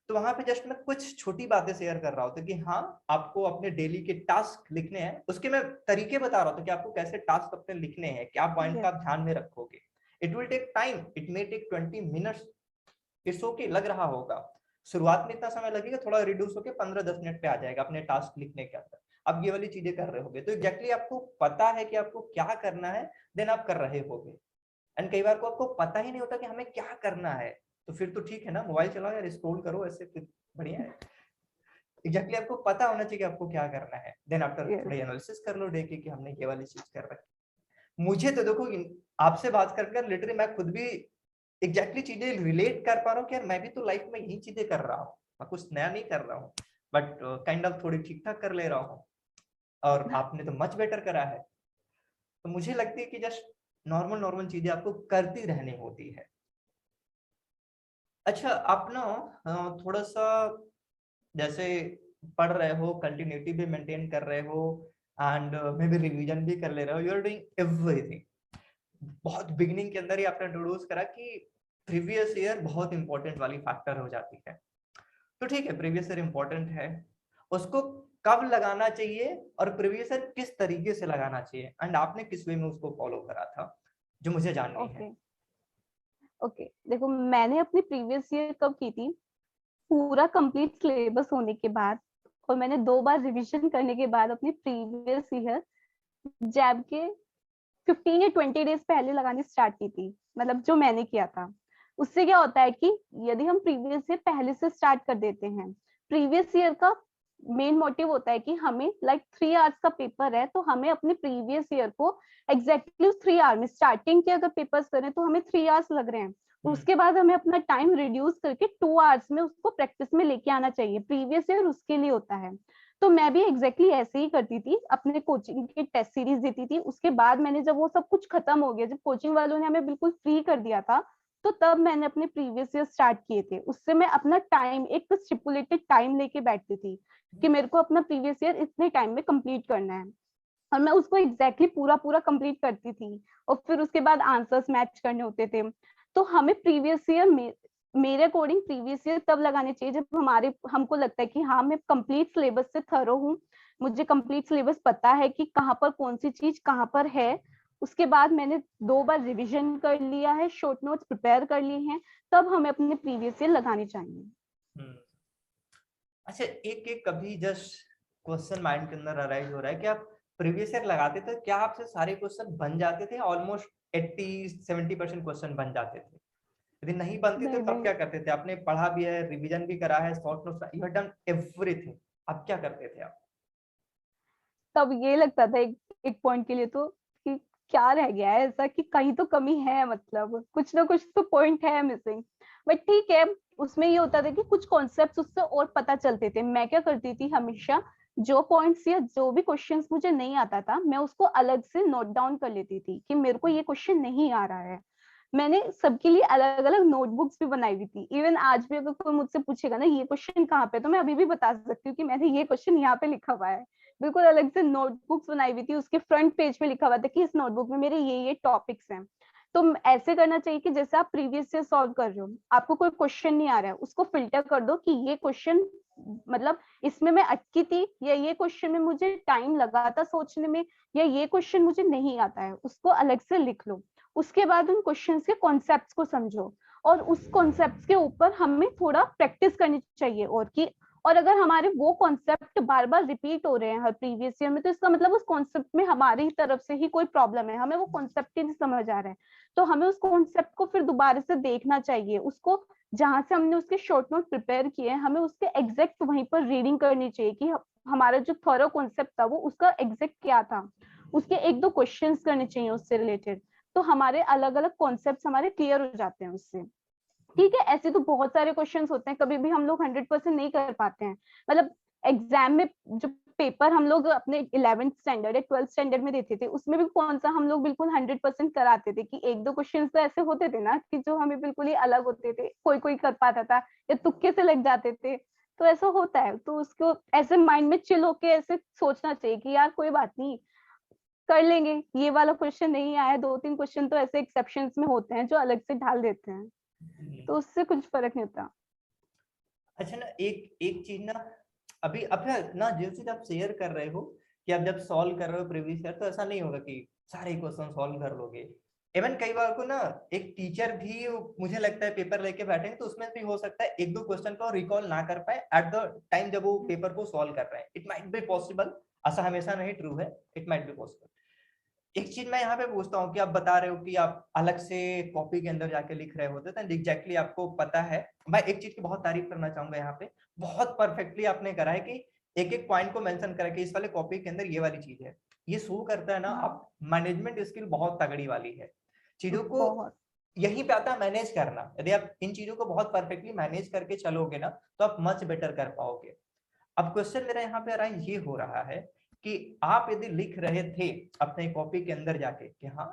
तो वहां पे जस्ट मैं कुछ छोटी बातें शेयर कर रहा होता कि हाँ आपको अपने डेली के टास्क लिखने हैं, उसके मैं तरीके बता रहा था कि आपको कैसे टास्क अपने लिखने हैं, क्या पॉइंट का यस, आप ध्यान में रखोगे। It will take time, it may take 20 minutes, it's okay लग रहा होगा, शुरुआत में इतना समय लगेगा, थोड़ा रिड्यूस होकर 15-10 मिनट पे आ जाएगा अपने टास्क लिखने के अंदर। अब ये वाली चीजें कर रहे होगे तो एग्जैक्टली आपको पता है कि आपको क्या करना है, देन आप कर रहे होगे। एंड कई बार को आपको पता ही नहीं होता कि हमें क्या करना है, तो फिर तो ठीक है ना, मोबाइल चलाओ यार, स्क्रॉल करो, ऐसे फिर बढ़िया है। एग्जैक्टली आपको पता होना चाहिए कि आपको क्या करना है, देन आफ्टर यस। थोड़ी एनालिसिस कर लो डे की कि हमने ये वाली चीज कर रखी। मुझे तो देखो आपसे बात कर कर लिटरली मैं खुद भी एग्जैक्टली चीजें रिलेट कर पा रहा हूँ कि यार मैं भी तो लाइफ में यही चीजें कर रहा हूँ, मैं कुछ नया नहीं कर रहा हूँ, बट काइंड ऑफ थोड़ी ठीक ठाक कर ले रहा हूँ, और आपने तो मच बेटर करा है। तो मुझे लगती है कि जस्ट नॉर्मल नॉर्मल चीजें आपको करती रहनी होती है। अच्छा, आप ना थोड़ा सा जैसे पढ़ रहे हो, कंटिन्यूटी भी मेंटेन कर रहे हो, एंड मे बी रिवीजन भी कर ले रहे हो, यू आर डूइंग एवरीथिंग। बहुत बिगिनिंग के अंदर ही आपने इंट्रोड्यूस करा कि प्रीवियस ईयर बहुत इंपॉर्टेंट वाली फैक्टर हो जाती है। तो ठीक है, प्रीवियस ईयर इंपॉर्टेंट है, उसको कब लगाना चाहिए और प्रीवियस ईयर किस तरीके से लगाना चाहिए, एंड आपने किस वे में उसको फॉलो करा था, जो मुझे जाननी है। ओके ओके, देखो मैंने अपनी प्रीवियस ईयर कब की थी, पूरा कंप्लीट सिलेबस होने के बाद, और मैंने 2 बार रिवीजन करने के बाद अपनी प्रीवियस ईयर जैब के 15 या 20 डेज पहले लगानी स्टार्ट की थी। मतलब जो मैंने किया था, उससे क्या होता है कि यदि हम प्रीवियस ईयर पहले से स्टार्ट कर देते हैं, प्रीवियस ईयर का मेन मोटिव होता है कि हमें लाइक 3 आवर्स का पेपर है, तो हमें अपने प्रीवियस ईयर को एग्जैक्टली उस 3 आवर में, स्टार्टिंग के अगर पेपर्स करें तो हमें 3 आवर्स लग रहे हैं, उसके बाद हमें अपना टाइम रिड्यूस करके 2 आवर्स में उसको प्रैक्टिस में लेके आना चाहिए। प्रीवियस ईयर उसके लिए होता है। तो मैं भी एग्जैक्टली ऐसे ही करती थी, अपने कोचिंग की टेस्ट सीरीज देती थी, उसके बाद मैंने जब वो सब कुछ खत्म हो गया, जब कोचिंग वालों ने हमें बिल्कुल फ्री कर दिया था, तो तब मैंने अपने प्रीवियस ईयर स्टार्ट किए थे। उससे मैं अपना टाइम, एक स्टिपुलेटेड टाइम लेके बैठती थी कि मेरे को अपना प्रीवियस ईयर इतने टाइम में कंप्लीट करना है, और मैं उसको एग्जैक्टली पूरा पूरा कंप्लीट करती थी। और फिर उसके बाद आंसर्स मैच करने होते थे। तो हमें प्रीवियस ईयर में, मेरे अकॉर्डिंग प्रीवियस ईयर तब लगाने चाहिए जब हमको लगता है कि हाँ मैं कंप्लीट सिलेबस से थरो हूँ, मुझे कंप्लीट सिलेबस पता है कि कहाँ पर कौन सी चीज कहाँ पर है। उसके बाद मैंने 2 बार रिविजन कर लिया है, शॉर्ट नोट्स प्रिपेयर कर लिए हैं, तब हमें अपने प्रीवियस ईयर लगानी चाहिए। अच्छा, एक एक कभी जस्ट क्वेश्चन माइंड के अंदर अराइज हो रहा है कि आप प्रीवियस ईयर लगाते थे, क्या आपसे सारे क्वेश्चन बन जाते थे? ऑलमोस्ट 80-70% क्वेश्चन बन जाते थे? यदि नहीं बनते थे नहीं तब नहीं, क्या करते थे? आपने पढ़ा भी है, रिवीजन भी करा है, short notes, you have done everything, अब क्या करते थे आप? तब ये लगता था एक एक पॉइंट के लिए तो कि क्या रह गया है ऐसा, कि कहीं तो कमी है, मतलब कुछ ना कुछ तो पॉइंट है मिसिंग। बट ठीक है, उसमें ये होता था कि कुछ कॉन्सेप्ट्स उससे और पता चलते थे। मैं क्या करती थी हमेशा, जो पॉइंट्स या जो भी क्वेश्चंस मुझे नहीं आता था, मैं उसको अलग से नोट डाउन कर लेती थी कि मेरे को ये क्वेश्चन नहीं आ रहा है। मैंने सबके लिए अलग अलग नोटबुक्स भी बनाई हुई थी। इवन आज भी अगर कोई मुझसे पूछेगा ना ये क्वेश्चन कहाँ पे, तो मैं अभी भी बता सकती हूँ कि मैंने ये क्वेश्चन यहाँ पे लिखा हुआ है। बिल्कुल अलग से नोटबुक्स बनाई हुई थी, उसके फ्रंट पेज पे लिखा हुआ था कि इस नोटबुक में मेरे ये टॉपिक्स हैं। तो ऐसे करना चाहिए कि जैसे आप प्रीवियस से सॉल्व कर रहे हो, आपको कोई क्वेश्चन नहीं आ रहा है, उसको फिल्टर कर दो कि ये क्वेश्चन, मतलब इसमें मैं अटकी थी, या ये क्वेश्चन में मुझे टाइम लगा था सोचने में, या ये क्वेश्चन मुझे नहीं आता है, उसको अलग से लिख लो। उसके बाद उन क्वेश्चंस के कॉन्सेप्ट्स को समझो, और उस कॉन्सेप्ट्स के ऊपर हमें थोड़ा प्रैक्टिस करनी चाहिए। और अगर हमारे वो कॉन्सेप्ट बार बार रिपीट हो रहे हैं हर प्रीवियस ईयर में, तो इसका मतलब उस कॉन्सेप्ट में हमारी तरफ से ही कोई प्रॉब्लम है, हमें वो कॉन्सेप्ट ही नहीं समझ आ रहा है। तो हमें उस कॉन्सेप्ट को फिर दोबारा से देखना चाहिए, उसको जहां से हमने उसके शॉर्ट नोट प्रिपेयर किए हैं, हमें उसके एग्जैक्ट वहीं पर रीडिंग करनी चाहिए कि हमारा जो थॉरो कॉन्सेप्ट था वो उसका एग्जैक्ट क्या था, उसके 1-2 क्वेश्चंस करने चाहिए उससे रिलेटेड। तो हमारे अलग अलग कॉन्सेप्ट हमारे क्लियर हो जाते हैं उससे। ठीक है, ऐसे तो बहुत सारे क्वेश्चंस होते हैं, कभी भी हम लोग 100% नहीं कर पाते हैं। मतलब एग्जाम में जो पेपर हम लोग अपने 11th स्टैंडर्ड या 12th स्टैंडर्ड में देते थे, उसमें भी कौन सा हम लोग बिल्कुल 100% कराते थे, कि 1-2 क्वेश्चंस तो ऐसे होते थे ना कि जो हमें बिल्कुल ही अलग होते थे, कोई कोई कर पाता था या तुक्के से लग जाते थे। तो ऐसा होता है, तो उसको ऐसे माइंड में चिल होके ऐसे सोचना चाहिए कि यार कोई बात नहीं, कर लेंगे, ये वाला क्वेश्चन नहीं आया, 2-3 क्वेश्चन तो ऐसे एक्सेप्शंस में होते हैं जो अलग से ढाल देते हैं, तो उससे कुछ फर्क नहीं होता। अच्छा ना, एक एक चीज ना, अभी अब ना जिन चीज आप शेयर कर रहे हो कि आप जब सॉल्व कर रहे हो प्रीवियस ईयर, तो ऐसा नहीं होगा कि सारे क्वेश्चन सॉल्व कर लोगे। इवन कई बार को ना एक टीचर भी, मुझे लगता है पेपर लेके बैठेंगे तो उसमें भी हो सकता है 1-2 क्वेश्चन को रिकॉल ना कर पाए एट द टाइम जब वो पेपर को सॉल्व कर रहे हैं। इट माइट बी पॉसिबल, ऐसा हमेशा नहीं ट्रू है, इट माइट बी पॉसिबल। एक चीज मैं यहाँ पे पूछता हूँ कि आप बता रहे हो कि आप अलग से कॉपी के अंदर जाके लिख रहे होते थे, एग्जैक्टली आपको पता है। मैं एक चीज की बहुत तारीफ करना चाहूंगा यहाँ पे, बहुत परफेक्टली आपने करा है कि एक एक पॉइंट को मेंशन करा कि इस वाले कॉपी के अंदर ये वाली चीज है। ये शो करता है ना हाँ, आप मैनेजमेंट स्किल बहुत तगड़ी वाली है। चीजों को बहुत। यहीं पे आता है मैनेज करना। यदि आप इन चीजों को बहुत परफेक्टली मैनेज करके चलोगे ना तो आप मच बेटर कर पाओगे। अब क्वेश्चन मेरा यहाँ पे आ रहा है, ये हो रहा है कि आप यदि लिख रहे थे अपने कॉपी के अंदर जाके कि हाँ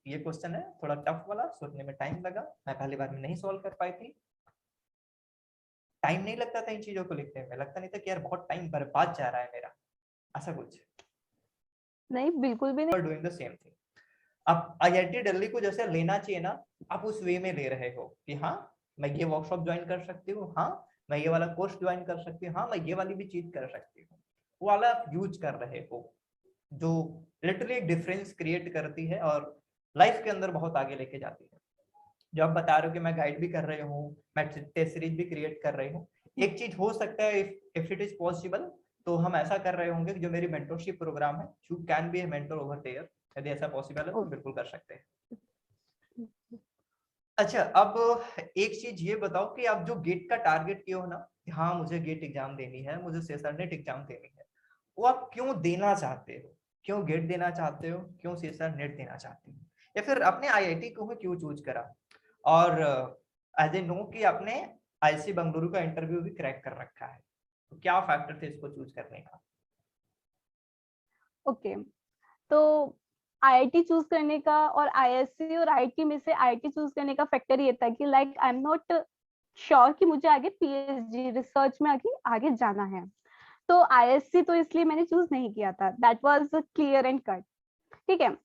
ये क्वेश्चन है थोड़ा टफ वाला, सोचने में टाइम लगा, मैं पहली बार में नहीं सॉल्व कर पाई थी, टाइम नहीं लगता था इन चीजों को लिखने में, लगता नहीं था कि यार बहुत टाइम बर्बाद जा रहा है मेरा, ऐसा कुछ? नहीं, बिल्कुल भी नहीं। Doing the same thing. आप आईआईटी दिल्ली को जैसे लेना चाहिए ना, आप उस वे में ले रहे हो कि हाँ मैं ये वर्कशॉप ज्वाइन कर सकती हूँ, हाँ मैं ये वाला कोर्स ज्वाइन कर सकती हूँ, हाँ मैं ये वाली भी चीज कर सकती हूँ, वो वाला आप यूज कर रहे हो, जो लिटरली एक डिफरेंस क्रिएट करती है और लाइफ के अंदर बहुत आगे लेके जाती है। जो आप बता रहे हो कि मैं गाइड भी कर रही हूँ, मैं टेस्ट सीरीज भी क्रिएट कर रही हूँ, एक चीज हो सकता है इफ इट इज पॉसिबल तो हम ऐसा कर रहे होंगे कि जो मेरी मेंटरशिप प्रोग्राम है, you can be a mentor over there, यदि ऐसा पॉसिबल है तो हम बिल्कुल कर सकते हैं। अच्छा, अब एक चीज ये बताओ कि आप जो गेट का टारगेट किए हो ना कि हाँ मुझे गेट एग्जाम देनी है, मुझे सीएसआर नेट एग्जाम देनी है, वो आप क्यों देना चाहते हो? क्यों गेट देना चाहते हो, क्यों सीएसआर नेट देना चाहते हो, या फिर अपने आईआईटी को क्यों चूज करा? और एज ए नो कि आपने आईआईसी बेंगलुरु का इंटरव्यू भी क्रैक कर रखा है, तो क्या फैक्टर थे इसको चूज करने का? ओके, तो आईआईटी चूज करने का और आईएससी और आईआईटी में से आईआईटी चूज करने का फैक्टर ये था कि like I am not sure कि मुझे आगे पीएचडी रिसर्च में आगे आगे जाना है। तो आईएससी तो इसलिए मैंने चूज नहीं किया था, that was clear and cut. ठीक है।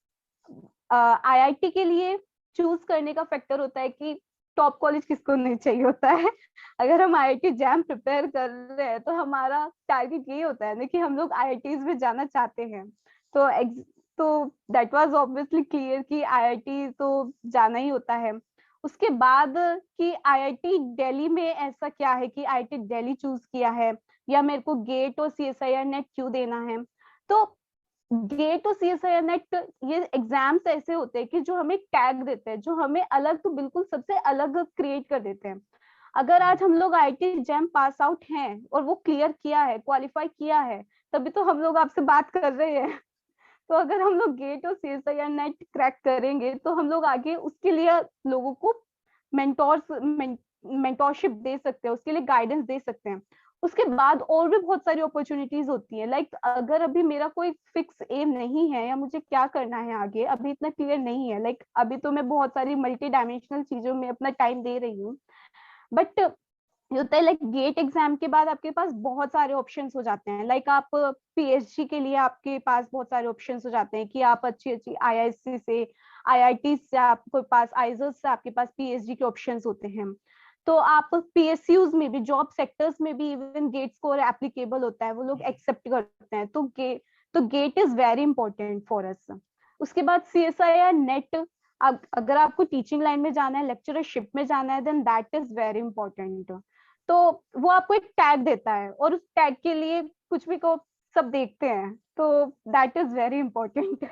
आईआईटी के लिए चूज करने का फैक्टर होता है कि टॉप कॉलेज किसको नहीं चाहिए होता है। अगर हम आईआईटी जैम प्रिपेयर कर रहे हैं तो हमारा टारगेट यही होता है ना कि हम लोग आईआईटीज में जाना चाहते हैं। तो तो दैट वाज ऑब्वियसली क्लियर कि आईआईटी तो जाना ही होता है। उसके बाद कि आईआईटी दिल्ली में ऐसा क्या है कि आईआईटी दिल्ली चूज किया है, या मेरे को गेट और सीएसआईआर नेट क्यों देना है। तो गेट और सीएसआईआर नेट ये एग्जाम्स ऐसे होते हैं कि जो हमें टैग देते हैं, जो हमें अलग तो बिल्कुल सबसे अलग क्रिएट कर देते हैं। अगर आज हम लोग आईआईटी जैम पास आउट हैं और वो क्लियर किया है, क्वालिफाई किया है, तभी तो हम लोग आपसे बात कर रहे हैं। तो अगर हम लोग गेट और सीएसआईआर नेट क्रैक करेंगे तो हम लोग आगे उसके लिए लोगों को मेंटोरशिप दे सकते हैं, उसके लिए गाइडेंस दे सकते हैं। उसके बाद और भी बहुत सारी अपॉर्चुनिटीज होती है। लाइक अगर अभी मेरा कोई फिक्स एम नहीं है या मुझे क्या करना है आगे अभी इतना क्लियर नहीं है, लाइक अभी तो मैं बहुत सारी मल्टी डायमेंशनल चीजों में अपना टाइम दे रही हूँ, बट ये होता है लाइक गेट एग्जाम के बाद आपके पास बहुत सारे ऑप्शंस हो जाते हैं। लाइक आप पीएचडी के लिए आपके पास बहुत सारे ऑप्शंस हो जाते हैं कि आप अच्छी अच्छी आईआईसी से, आईआईटी से, आपके पास आइजर्स से आपके पास पीएचडी के ऑप्शंस होते हैं। तो आप पीएसयूज में भी, जॉब सेक्टर्स में भी इवन गेट स्कोर एप्लीकेबल होता है, वो लोग एक्सेप्ट करते हैं। तो GATE is very important for us. उसके बाद सीएसआईआर नेट, अगर आपको टीचिंग लाइन में जाना है, लेक्चरशिप में जाना है, then that is very important. तो वो आपको एक टैग देता है और उस टैग के लिए कुछ भी को सब देखते हैं, तो दैट इज वेरी इंपॉर्टेंट।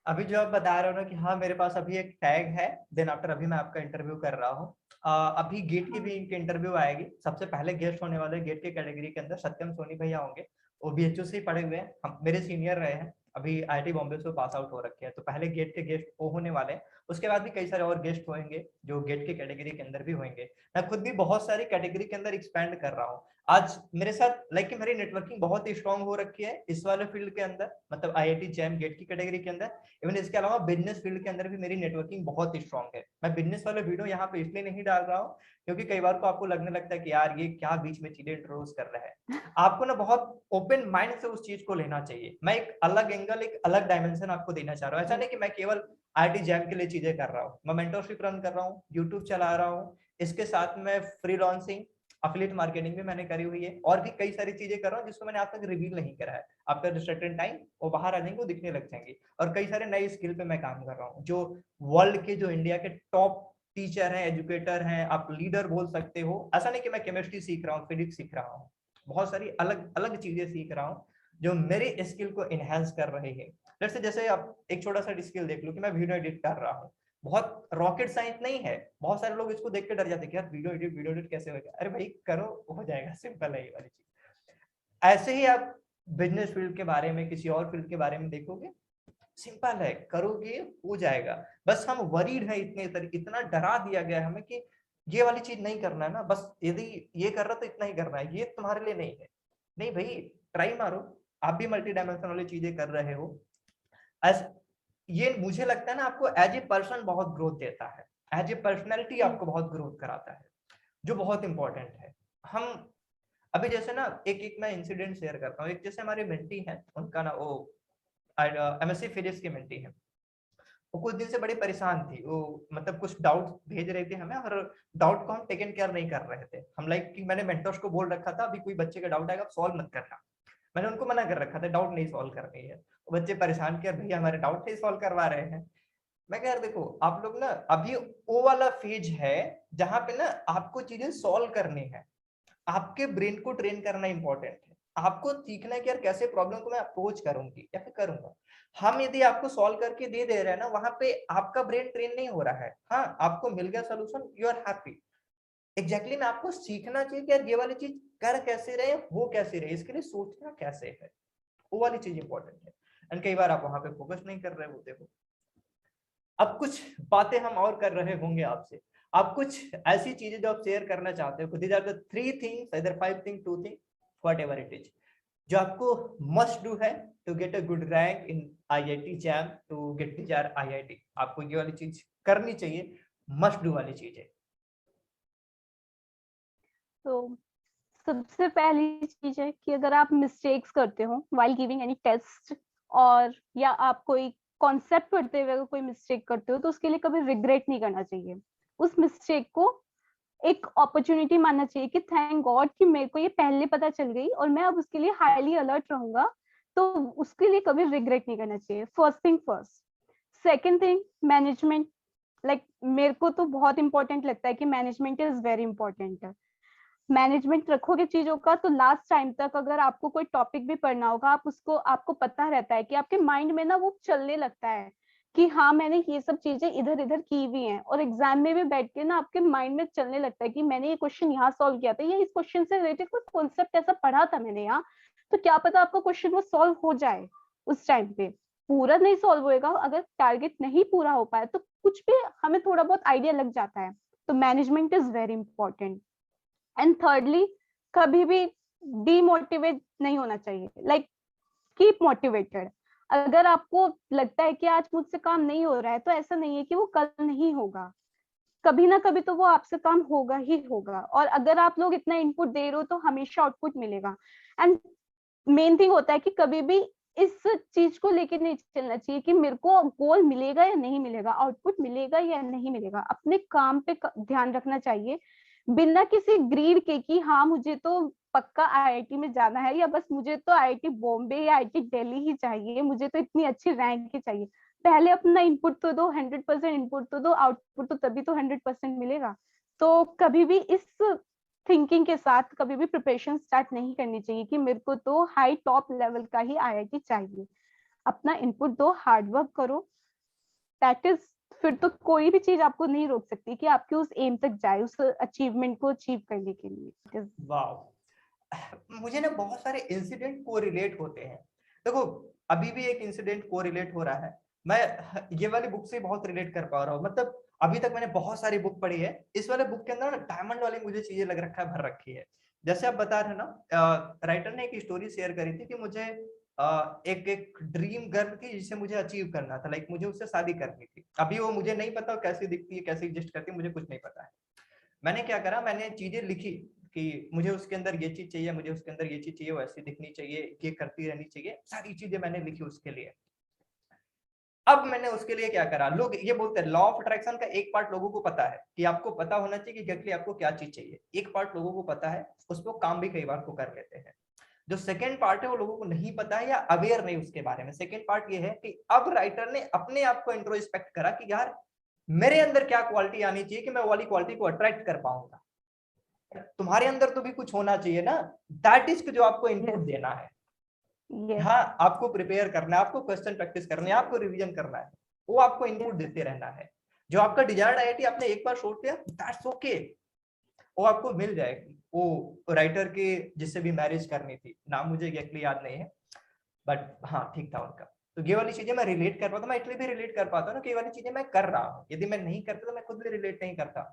अभी जो आप बता रहे हो ना कि हाँ मेरे पास अभी एक टैग है, देन आफ्टर अभी मैं आपका इंटरव्यू कर रहा हूँ, अभी गेट की भी इनकी इंटरव्यू आएगी। सबसे पहले गेस्ट होने वाले गेट के कैटेगरी के अंदर सत्यम सोनी भैया होंगे, वो बीएचयू से ही पढ़े हुए हैं, हम मेरे सीनियर रहे हैं, अभी आईआईटी बॉम्बे से पास आउट हो रखे हैं, तो पहले गेट के गेस्ट वो होने वाले हैं। उसके बाद भी कई सारे और गेस्ट होंगे जो गेट के कैटेगरी के अंदर भी होंगे। मैं खुद भी बहुत सारी कैटेगरी के अंदर एक्सपैंड कर रहा हूँ। आज मेरे साथ लाइक मेरी नेटवर्किंग बहुत ही स्ट्रांग हो रखी है इस वाले फील्ड के अंदर, मतलब आईआईटी जैम गेट की कैटेगरी के अंदर। इवन इसके अलावा बिजनेस फील्ड के अंदर भी मेरी नेटवर्किंग बहुत ही स्ट्रांग है। मैं बिजनेस वाले वीडियो यहाँ पे इसलिए नहीं डाल रहा हूँ क्योंकि कई बार को आपको लगने लगता है कि यार ये क्या बीच में चीजें इंट्रोड्यूस कर रहा है। आपको ना बहुत ओपन माइंड से उस चीज को लेना चाहिए। मैं एक अलग एंगल, एक अलग डायमेंशन आपको देना चाह रहा हूँ। ऐसा नहीं कि मैं केवल आईआईटी जैम के लिए चीजें कर रहा हूँ, मैं मेंटरशिप रन कर रहा हूँ, यूट्यूब चला रहा हूँ, इसके साथ में फ्रीलांसिंग, अफिलिएट मार्केटिंग भी मैंने करी हुई है, और भी कई सारी चीजें कर रहा हूँ जिसको मैंने आज तक रिवील नहीं करा है। आफ्टर सर्टेन टाइम वो बाहर आ जाएंगे, वो दिखने लग जाएंगे। और कई सारे नए स्किल पे मैं काम कर रहा हूँ, जो वर्ल्ड के, जो इंडिया के टॉप टीचर हैं, एजुकेटर हैं, आप लीडर बोल सकते हो। ऐसा नहीं कि मैं केमिस्ट्री सीख रहा हूँ, फिजिक्स सीख रहा हूँ, बहुत सारी अलग अलग चीजें सीख रहा हूँ जो मेरी स्किल को इनहेंस कर रहे हैं। जैसे आप एक छोटा सा स्किल देख लो कि मैं वीडियो एडिट कर रहा हूँ, बहुत रॉकेट साइंस नहीं है। बहुत सारे लोग इसको देख के डर जाते हैं कि यार वीडियो एडिट कैसे होगा। अरे भाई करो, हो जाएगा, सिंपल है ये वाली चीज। ऐसे ही आप बिजनेस फील्ड के बारे में, किसी और फील्ड के बारे में देखोगे, सिंपल है, करोगे हो जाएगा। बस हम वरीड है, इतना डरा दिया गया है हमें कि ये वाली चीज नहीं करना है ना, बस यदि ये कर रहा तो इतना ही करना है, ये तुम्हारे लिए नहीं है। नहीं भाई, ट्राई मारो, आप भी मल्टी डायमेंशनल वाली चीजें कर रहे हो। ये मुझे लगता है ना, आपको एज ए पर्सन बहुत ग्रोथ देता है, एज ए पर्सनैलिटी आपको बहुत ग्रोथ कराता है, जो बहुत इंपॉर्टेंट है। हम अभी जैसे ना एक मैं इंसिडेंट शेयर करता हूँ। एक जैसे हमारे मेंटी हैं, उनका ना वो एमएससी फिजिक्स की मेंटी है। वो कुछ दिन से बड़ी परेशान थी, वो मतलब कुछ डाउट भेज रहे थे हमें, और डाउट को हम टेकन केयर नहीं कर रहे थे। हम लाइक कि मैंने मेंटर्स को बोल रखा था, अभी कोई बच्चे का डाउट आएगा सॉल्व मत करना। मैंने उनको मना कर रखा था, डाउट नहीं सॉल्व करनी है। बच्चे परेशान किया, भैया हमारे डाउट नहीं सॉल्व करवा रहे हैं। मैं कह यार देखो, आप लोग ना अभी वो वाला फेज है जहां पे ना आपको चीजें सॉल्व करनी है, आपके ब्रेन को ट्रेन करना इंपॉर्टेंट है। आपको सीखना है कि यार कैसे प्रॉब्लम को मैं अप्रोच करूंगी या फिर करूंगा। हम यदि आपको सॉल्व करके दे दे रहे हैं ना, वहां पे आपका ब्रेन ट्रेन नहीं हो रहा है। हाँ, आपको मिल गया solution, you are happy. Exactly में आपको सीखना चाहिए कि यार ये वाली चीज कर कैसे रहे, हो कैसे रहे, इसके लिए सोचना कैसे है, वो वाली चीज इंपॉर्टेंट है। एंड कई बार आप वहां पे फोकस नहीं कर रहे होते हो। अब कुछ बातें हम और कर रहे होंगे आपसे। आप कुछ ऐसी चीजें जो आप शेयर करना चाहते हो, these are the 3 things, either 5 thing, 2 thing, whatever it is, जो आपको मस्ट डू है to get a good rank in IIT JAM, to get desire IIT. आपको ये वाली चीज करनी चाहिए, मस्ट डू वाली चीज है। तो सबसे पहली चीज है कि अगर आप मिस्टेक्स करते हो व्हाइल गिविंग एनी टेस्ट, और या आप कोई कॉन्सेप्ट पढ़ते हुए अगर कोई मिस्टेक करते हो, तो उसके लिए कभी रिग्रेट नहीं करना चाहिए। उस मिस्टेक को एक अपॉर्चुनिटी मानना चाहिए कि थैंक गॉड कि मेरे को ये पहले पता चल गई और मैं अब उसके लिए हाईली अलर्ट रहूंगा। तो उसके लिए कभी रिग्रेट नहीं करना चाहिए, first thing first. Second thing, management. Like मेरे को तो बहुत इंपॉर्टेंट लगता है कि management is very important. Management रखोगे चीजों का, तो लास्ट टाइम तक अगर आपको कोई टॉपिक भी पढ़ना होगा, आप उसको, आपको पता रहता है कि आपके माइंड में ना वो चलने लगता है कि हाँ मैंने ये सब चीजें इधर इधर की हुई हैं, और एग्जाम में भी बैठ के ना आपके माइंड में चलने लगता है कि मैंने ये क्वेश्चन यहाँ सॉल्व किया था, या इस क्वेश्चन से रिलेटेड कोई कॉन्सेप्ट ऐसा पढ़ा था मैंने यहाँ। तो क्या पता आपका क्वेश्चन वो सॉल्व हो जाए उस टाइम पे। पूरा नहीं सॉल्व होएगा, अगर टारगेट नहीं पूरा हो पाया तो कुछ भी हमें थोड़ा बहुत आइडिया लग जाता है। तो management is very important. And thirdly, कभी भी डीमोटिवेट नहीं होना चाहिए। Like keep motivated. अगर आपको लगता है कि आज मुझसे काम नहीं हो रहा है, तो ऐसा नहीं है कि वो कल नहीं होगा, कभी ना कभी तो वो आपसे काम होगा ही होगा। और अगर आप लोग इतना इनपुट दे रहे हो तो हमेशा आउटपुट मिलेगा। एंड मेन थिंग होता है कि कभी भी इस चीज को लेके नहीं चलना चाहिए कि मेरे को गोल मिलेगा या नहीं मिलेगा, आउटपुट मिलेगा या नहीं मिलेगा। अपने काम पे ध्यान रखना चाहिए, बिना किसी ग्रीड के कि हाँ मुझे तो पक्का आईआईटी में जाना है, या बस मुझे तो आईआईटी बॉम्बे या आईआईटी दिल्ली ही चाहिए, मुझे तो इतनी अच्छी रैंक ही चाहिए। पहले अपना इनपुट तो दो, 100% इनपुट तो दो, आउटपुट तो तभी तो 100% मिलेगा। तो कभी भी इस थिंकिंग के साथ कभी भी प्रिपरेशन स्टार्ट नहीं करनी चाहिए कि मेरे को तो हाई टॉप लेवल का ही आईआईटी चाहिए। अपना इनपुट दो, हार्डवर्क करो, दैट इज, फिर तो कोई भी चीज आपको नहीं रोक सकती कि आपके उस एम तक जाए, उस अचीवमेंट को अचीव करने के लिए। वाह, मुझे ना बहुत सारे इंसिडेंट को रिलेट होते हैं। देखो, अभी भी एक इंसिडेंट को रिलेट हो रहा है। मैं ये वाली बुक से बहुत रिलेट कर पा रहा हूँ। मतलब अभी तक मैंने बहुत सारी बुक पढ़ी है, इस वाले बुक के अंदर ना डायमंड वाली मुझे चीजें लग रखा है, भर रखी है। जैसे आप बता रहे ना, राइटर ने एक स्टोरी शेयर करी थी कि मुझे एक एक ड्रीम गर्ल थी जिसे मुझे अचीव करना था, लाइक मुझे उससे शादी करनी थी। अभी वो मुझे नहीं पता कैसी दिखती है, कैसे एग्जिस्ट करती है, मुझे कुछ नहीं पता है। मैंने क्या करा, मैंने चीजें लिखी कि मुझे उसके अंदर ये चीज चाहिए, मुझे उसके अंदर ये चीज चाहिए, वो ऐसी दिखनी चाहिए, ये करती रहनी चाहिए, सारी चीजें मैंने लिखी उसके लिए। अब मैंने उसके लिए क्या करा, लोग ये बोलते हैं लॉ ऑफ अट्रैक्शन का एक पार्ट लोगों को पता है कि आपको पता होना चाहिए कि एग्जैक्टली आपको क्या चीज चाहिए, एक पार्ट लोगों को पता है, उस पर काम भी कई बार को कर लेते हैं। जो सेकंड पार्ट है वो लोगों को नहीं पता है या अवेयर नहीं उसके बारे में। सेकंड पार्ट ये है कि अब राइटर ने अपने आप को इंट्रोस्पेक्ट करा कि यार मेरे अंदर क्या क्वालिटी आनी चाहिए कि मैं वाली क्वालिटी को अट्रैक्ट कर पाऊंगा। तुम्हारे अंदर तो भी कुछ होना चाहिए ना, दैट इज जो आपको इनपुट देना है। यस हाँ, आपको प्रिपेयर करना है, आपको क्वेश्चन प्रैक्टिस करनी है, आपको रिवीजन करना है, वो आपको इनपुट देते रहना है। जो आपका डिजायर्ड आईआईटी आपने एक बार छोड़ दिया, दैट्स ओके, वो आपको मिल जाएगी। वो राइटर के जिससे भी मैरिज करनी थी, नाम मुझे एग्जैक्टली याद नहीं है, बट हाँ ठीक था उनका। तो ये वाली चीजें मैं रिलेट कर पाता हूँ, मैं इसलिए भी रिलेट कर पाता हूँ ना कि ये वाली चीजें मैं कर रहा हूँ। यदि मैं नहीं करता तो मैं खुद भी रिलेट नहीं करता।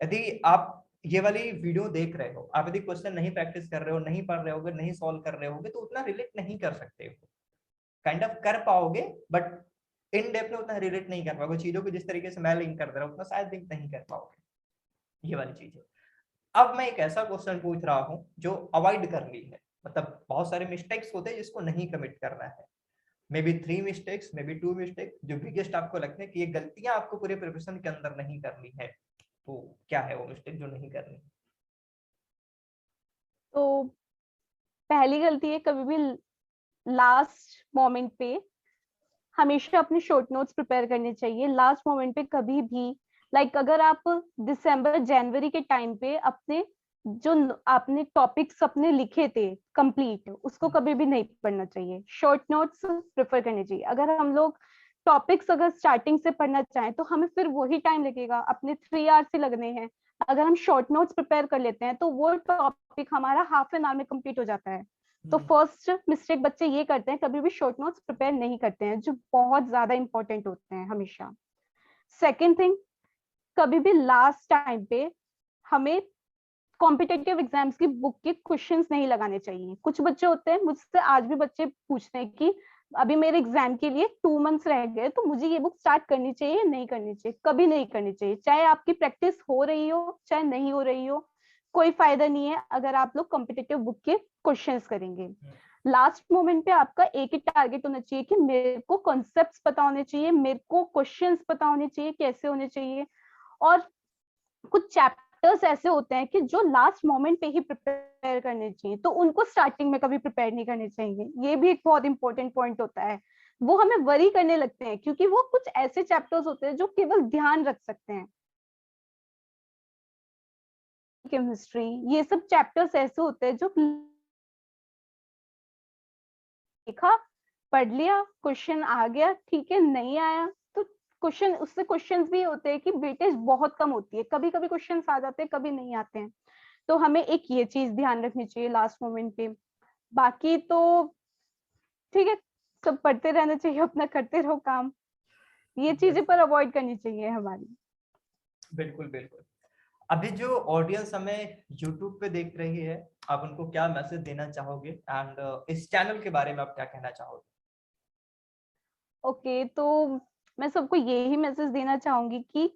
यदि आप ये वाली वीडियो देख रहे हो, आप यदि क्वेश्चन नहीं प्रैक्टिस कर रहे हो, नहीं पढ़ रहे होगे, नहीं सॉल्व कर रहे होगे, तो उतना रिलेट नहीं कर सकते हो। काइंड ऑफ कर पाओगे बट इन डेप्थ में उतना रिलेट नहीं कर पाओगे। चीजों को जिस तरीके से मैं लिंक कर दे रहा हूँ उतना शायद लिंक नहीं कर पाओगे। ये वाली चीज है। अब मैं एक ऐसा क्वेश्चन पूछ रहा हूँ जो अवॉइड करनी है, मतलब बहुत सारे मिस्टेक्स होते हैं जिसको नहीं कमिट करना है। May be 3 mistakes, may be 2 mistakes, जो बिगेस्ट आपको लगता है कि ये गलतियां आपको पूरे प्रिपरेशन के अंदर नहीं करनी है, तो क्या है वो मिस्टेक जो नहीं करनी? तो पहली गलती है, कभी भी लास्ट मोमेंट पे हमेशा अपने शॉर्ट नोट्स प्रिपेयर करने चाहिए। लास्ट मोमेंट पे कभी भी, अगर आप दिसंबर जनवरी के टाइम पे अपने जो आपने टॉपिक्स अपने लिखे थे कंप्लीट, उसको कभी भी नहीं पढ़ना चाहिए। शॉर्ट नोट्स प्रेफर करने चाहिए। अगर हम लोग टॉपिक्स अगर स्टार्टिंग से पढ़ना चाहें तो हमें फिर वही टाइम लगेगा, अपने 3 आवर्स ही लगने हैं। अगर हम शॉर्ट नोट्स प्रिपेयर कर लेते हैं तो वो टॉपिक हमारा हाफ एन आवर में कंप्लीट हो जाता है। तो फर्स्ट मिस्टेक बच्चे ये करते हैं, कभी भी शॉर्ट नोट्स प्रिपेयर नहीं करते हैं, जो बहुत ज्यादा इंपॉर्टेंट होते हैं हमेशा। सेकेंड थिंग, कभी भी लास्ट टाइम पे हमें कॉम्पिटेटिव एग्जाम्स की बुक के क्वेश्चंस नहीं लगाने चाहिए। कुछ बच्चे होते हैं, मुझसे आज भी बच्चे पूछते हैं कि अभी मेरे एग्जाम के लिए 2 मंथ्स रह गए, तो मुझे ये बुक स्टार्ट करनी चाहिए नहीं करनी चाहिए? कभी नहीं करनी चाहिए। चाहे आपकी प्रैक्टिस हो रही हो चाहे नहीं हो रही हो, कोई फायदा नहीं है अगर आप लोग कॉम्पिटेटिव बुक के क्वेश्चंस करेंगे। लास्ट मोमेंट पे आपका एक ही टारगेट होना चाहिए कि मेरे को कॉन्सेप्ट्स पता होने चाहिए, मेरे को क्वेश्चंस पता होने चाहिए कैसे होने चाहिए। और कुछ चैप्टर्स ऐसे होते हैं कि जो लास्ट मोमेंट पे ही प्रिपेयर करने चाहिए, तो उनको स्टार्टिंग में कभी प्रिपेयर नहीं करने चाहिए। ये भी एक बहुत इंपॉर्टेंट पॉइंट होता है। वो हमें वरी करने लगते हैं क्योंकि वो कुछ ऐसे चैप्टर्स होते हैं जो केवल ध्यान रख सकते हैं। केमिस्ट्री, ये सब चैप्टर्स ऐसे होते हैं जो लिखा, पढ़ लिया, क्वेश्चन आ गया, ठीक है, नहीं आया तो क्वेश्चन, उससे क्वेश्चंस भी होते हैं कि वेटेज बहुत कम होती है, कभी कभी क्वेश्चंस आ जाते हैं कभी नहीं आते हैं। तो हमें एक ये चीज ध्यान रखनी चाहिए लास्ट मोमेंट पे। बाकी तो ठीक है, सब पढ़ते रहना चाहिए, अपना करते रहो काम। ये चीजें पर अवॉइड करनी चाहिए हमारी। बिल्कुल बिल्कुल। अभी जो ऑडियंस हमें YouTube पे देख रही है, आप उनको क्या मैसेज देना चाहोगे एंड इस चैनल के बारे में आप क्या कहना चाहोगे? ओके, तो मैं सबको यही मैसेज देना चाहूंगी कि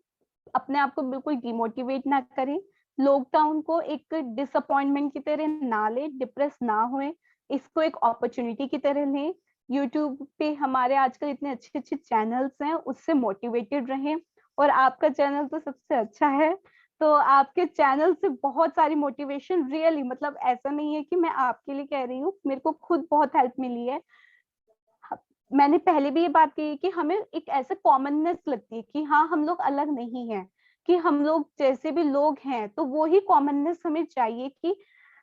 अपने आप को बिल्कुल डिमोटिवेट ना करें। लॉकडाउन को एक डिसअपॉइंटमेंट की तरह ना ले, डिप्रेस ना होए, इसको एक अपॉर्चुनिटी की तरह लें। यूट्यूब पे हमारे आजकल इतने अच्छे अच्छे चैनल्स हैं, उससे मोटिवेटेड रहें। और आपका चैनल तो सबसे अच्छा है, तो आपके चैनल से बहुत सारी मोटिवेशन, रियली मतलब ऐसा नहीं है कि मैं आपके लिए कह रही हूँ, मेरे को खुद बहुत हेल्प मिली है। मैंने पहले भी ये बात कही कि हमें एक ऐसे कॉमननेस लगती है कि हाँ हम लोग अलग नहीं हैं, कि हम लोग जैसे भी लोग हैं, तो वो ही कॉमननेस हमें चाहिए कि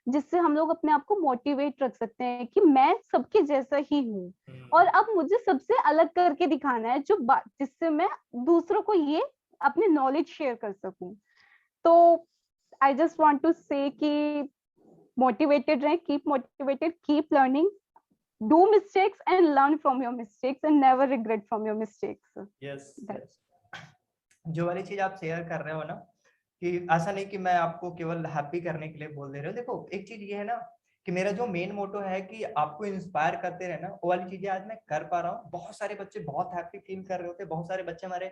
जिससे हम लोग अपने आप को मोटिवेट रख सकते हैं कि मैं सबके जैसा ही हूँ। और अब मुझे सबसे अलग करके दिखाना है जो जिससे मैं दूसरों को ये अपनी नॉलेज शेयर कर सकूं। तो आई जस्ट वांट टू से कि मोटिवेटेड रहे, keep motivated, keep learning, do mistakes and learn from your mistakes and never regret from your mistakes. Yes That, yes. जो वाली चीज आप शेयर कर रहे हो ना, कि ऐसा नहीं कि मैं आपको केवल हैप्पी करने के लिए बोल दे रहा हूँ। देखो एक चीज ये है ना कि मेरा जो मेन मोटो है कि आपको इंस्पायर करते रहना, वो वाली चीजें आज मैं कर पा रहा हूँ। बहुत सारे बच्चे बहुत हैप्पी फील कर रहे होते हैं, बहुत सारे बच्चे हमारे,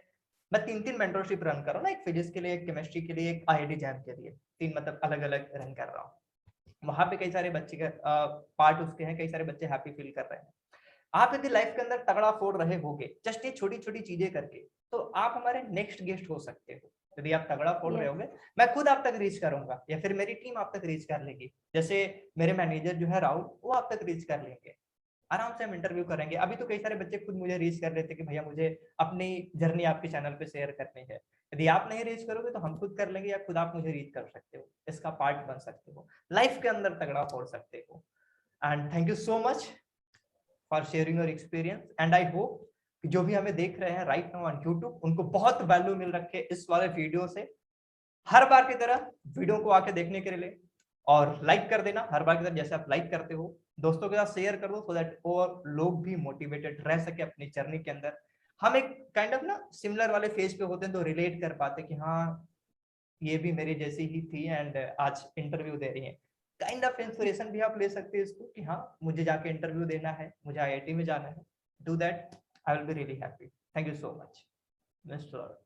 मैं 3 मेंटरशिप रन कर रहा हूँ ना, एक फिजिक्स के लिए, एक केमिस्ट्री के लिए, एक आईआईटी जैम के लिए, 3 मतलब अलग अलग रन कर रहा हूँ। वहां पे कई सारे बच्चे का पार्ट उसके हैं, कई सारे बच्चे हैप्पी फील कर रहे हैं। आप यदि लाइफ के अंदर तगड़ा फोड़ रहे होगे जस्ट ये छोटी छोटी चीजें करके, तो आप हमारे नेक्स्ट गेस्ट हो सकते हो। यदि आप तगड़ा फोड़ रहे yes. होगे, मैं खुद आप तक रीच करूंगा या फिर मेरी टीम आप तक रीच कर लेगी। जैसे मेरे मैनेजर जो है राहुल, वो आप तक रीच कर लेंगे, आराम से हम इंटरव्यू करेंगे। अभी तो कई सारे बच्चे खुद मुझे रीच कर रहे थे कि भैया मुझे अपनी जर्नी आपके चैनल पे शेयर करनी है। यदि आप नहीं रीच करोगे तो हम खुद कर लेंगे, या खुद आप मुझे रीच कर सकते हो, इसका पार्ट बन सकते हो, लाइफ के अंदर तगड़ा फोड़ सकते हो। And thank you so much for sharing your experience and I hope जो भी हमें देख रहे हैं राइट नाउ ऑन यूट्यूब उनको बहुत वैल्यू मिल रखे इस वाले वीडियो से। हर बार की तरह वीडियो को आके देखने के लिए और लाइक कर देना, हर बार की तरह जैसे आप लाइक करते हो दोस्तों के साथ शेयर कर दो, सो दैट और लोग भी मोटिवेटेड रह सके अपनी जर्नी के अंदर। हम एक काइंड ऑफ ना सिमिलर वाले फेज पे होते हैं तो रिलेट कर पाते कि हाँ ये भी मेरी जैसी ही थी एंड आज इंटरव्यू दे रही है। काइंड ऑफ इंस्पिरेशन भी आप ले सकते हैं इसको कि हाँ मुझे जाके इंटरव्यू देना है, मुझे आईआईटी में जाना है। Do that, I will be really happy. Thank you so much mister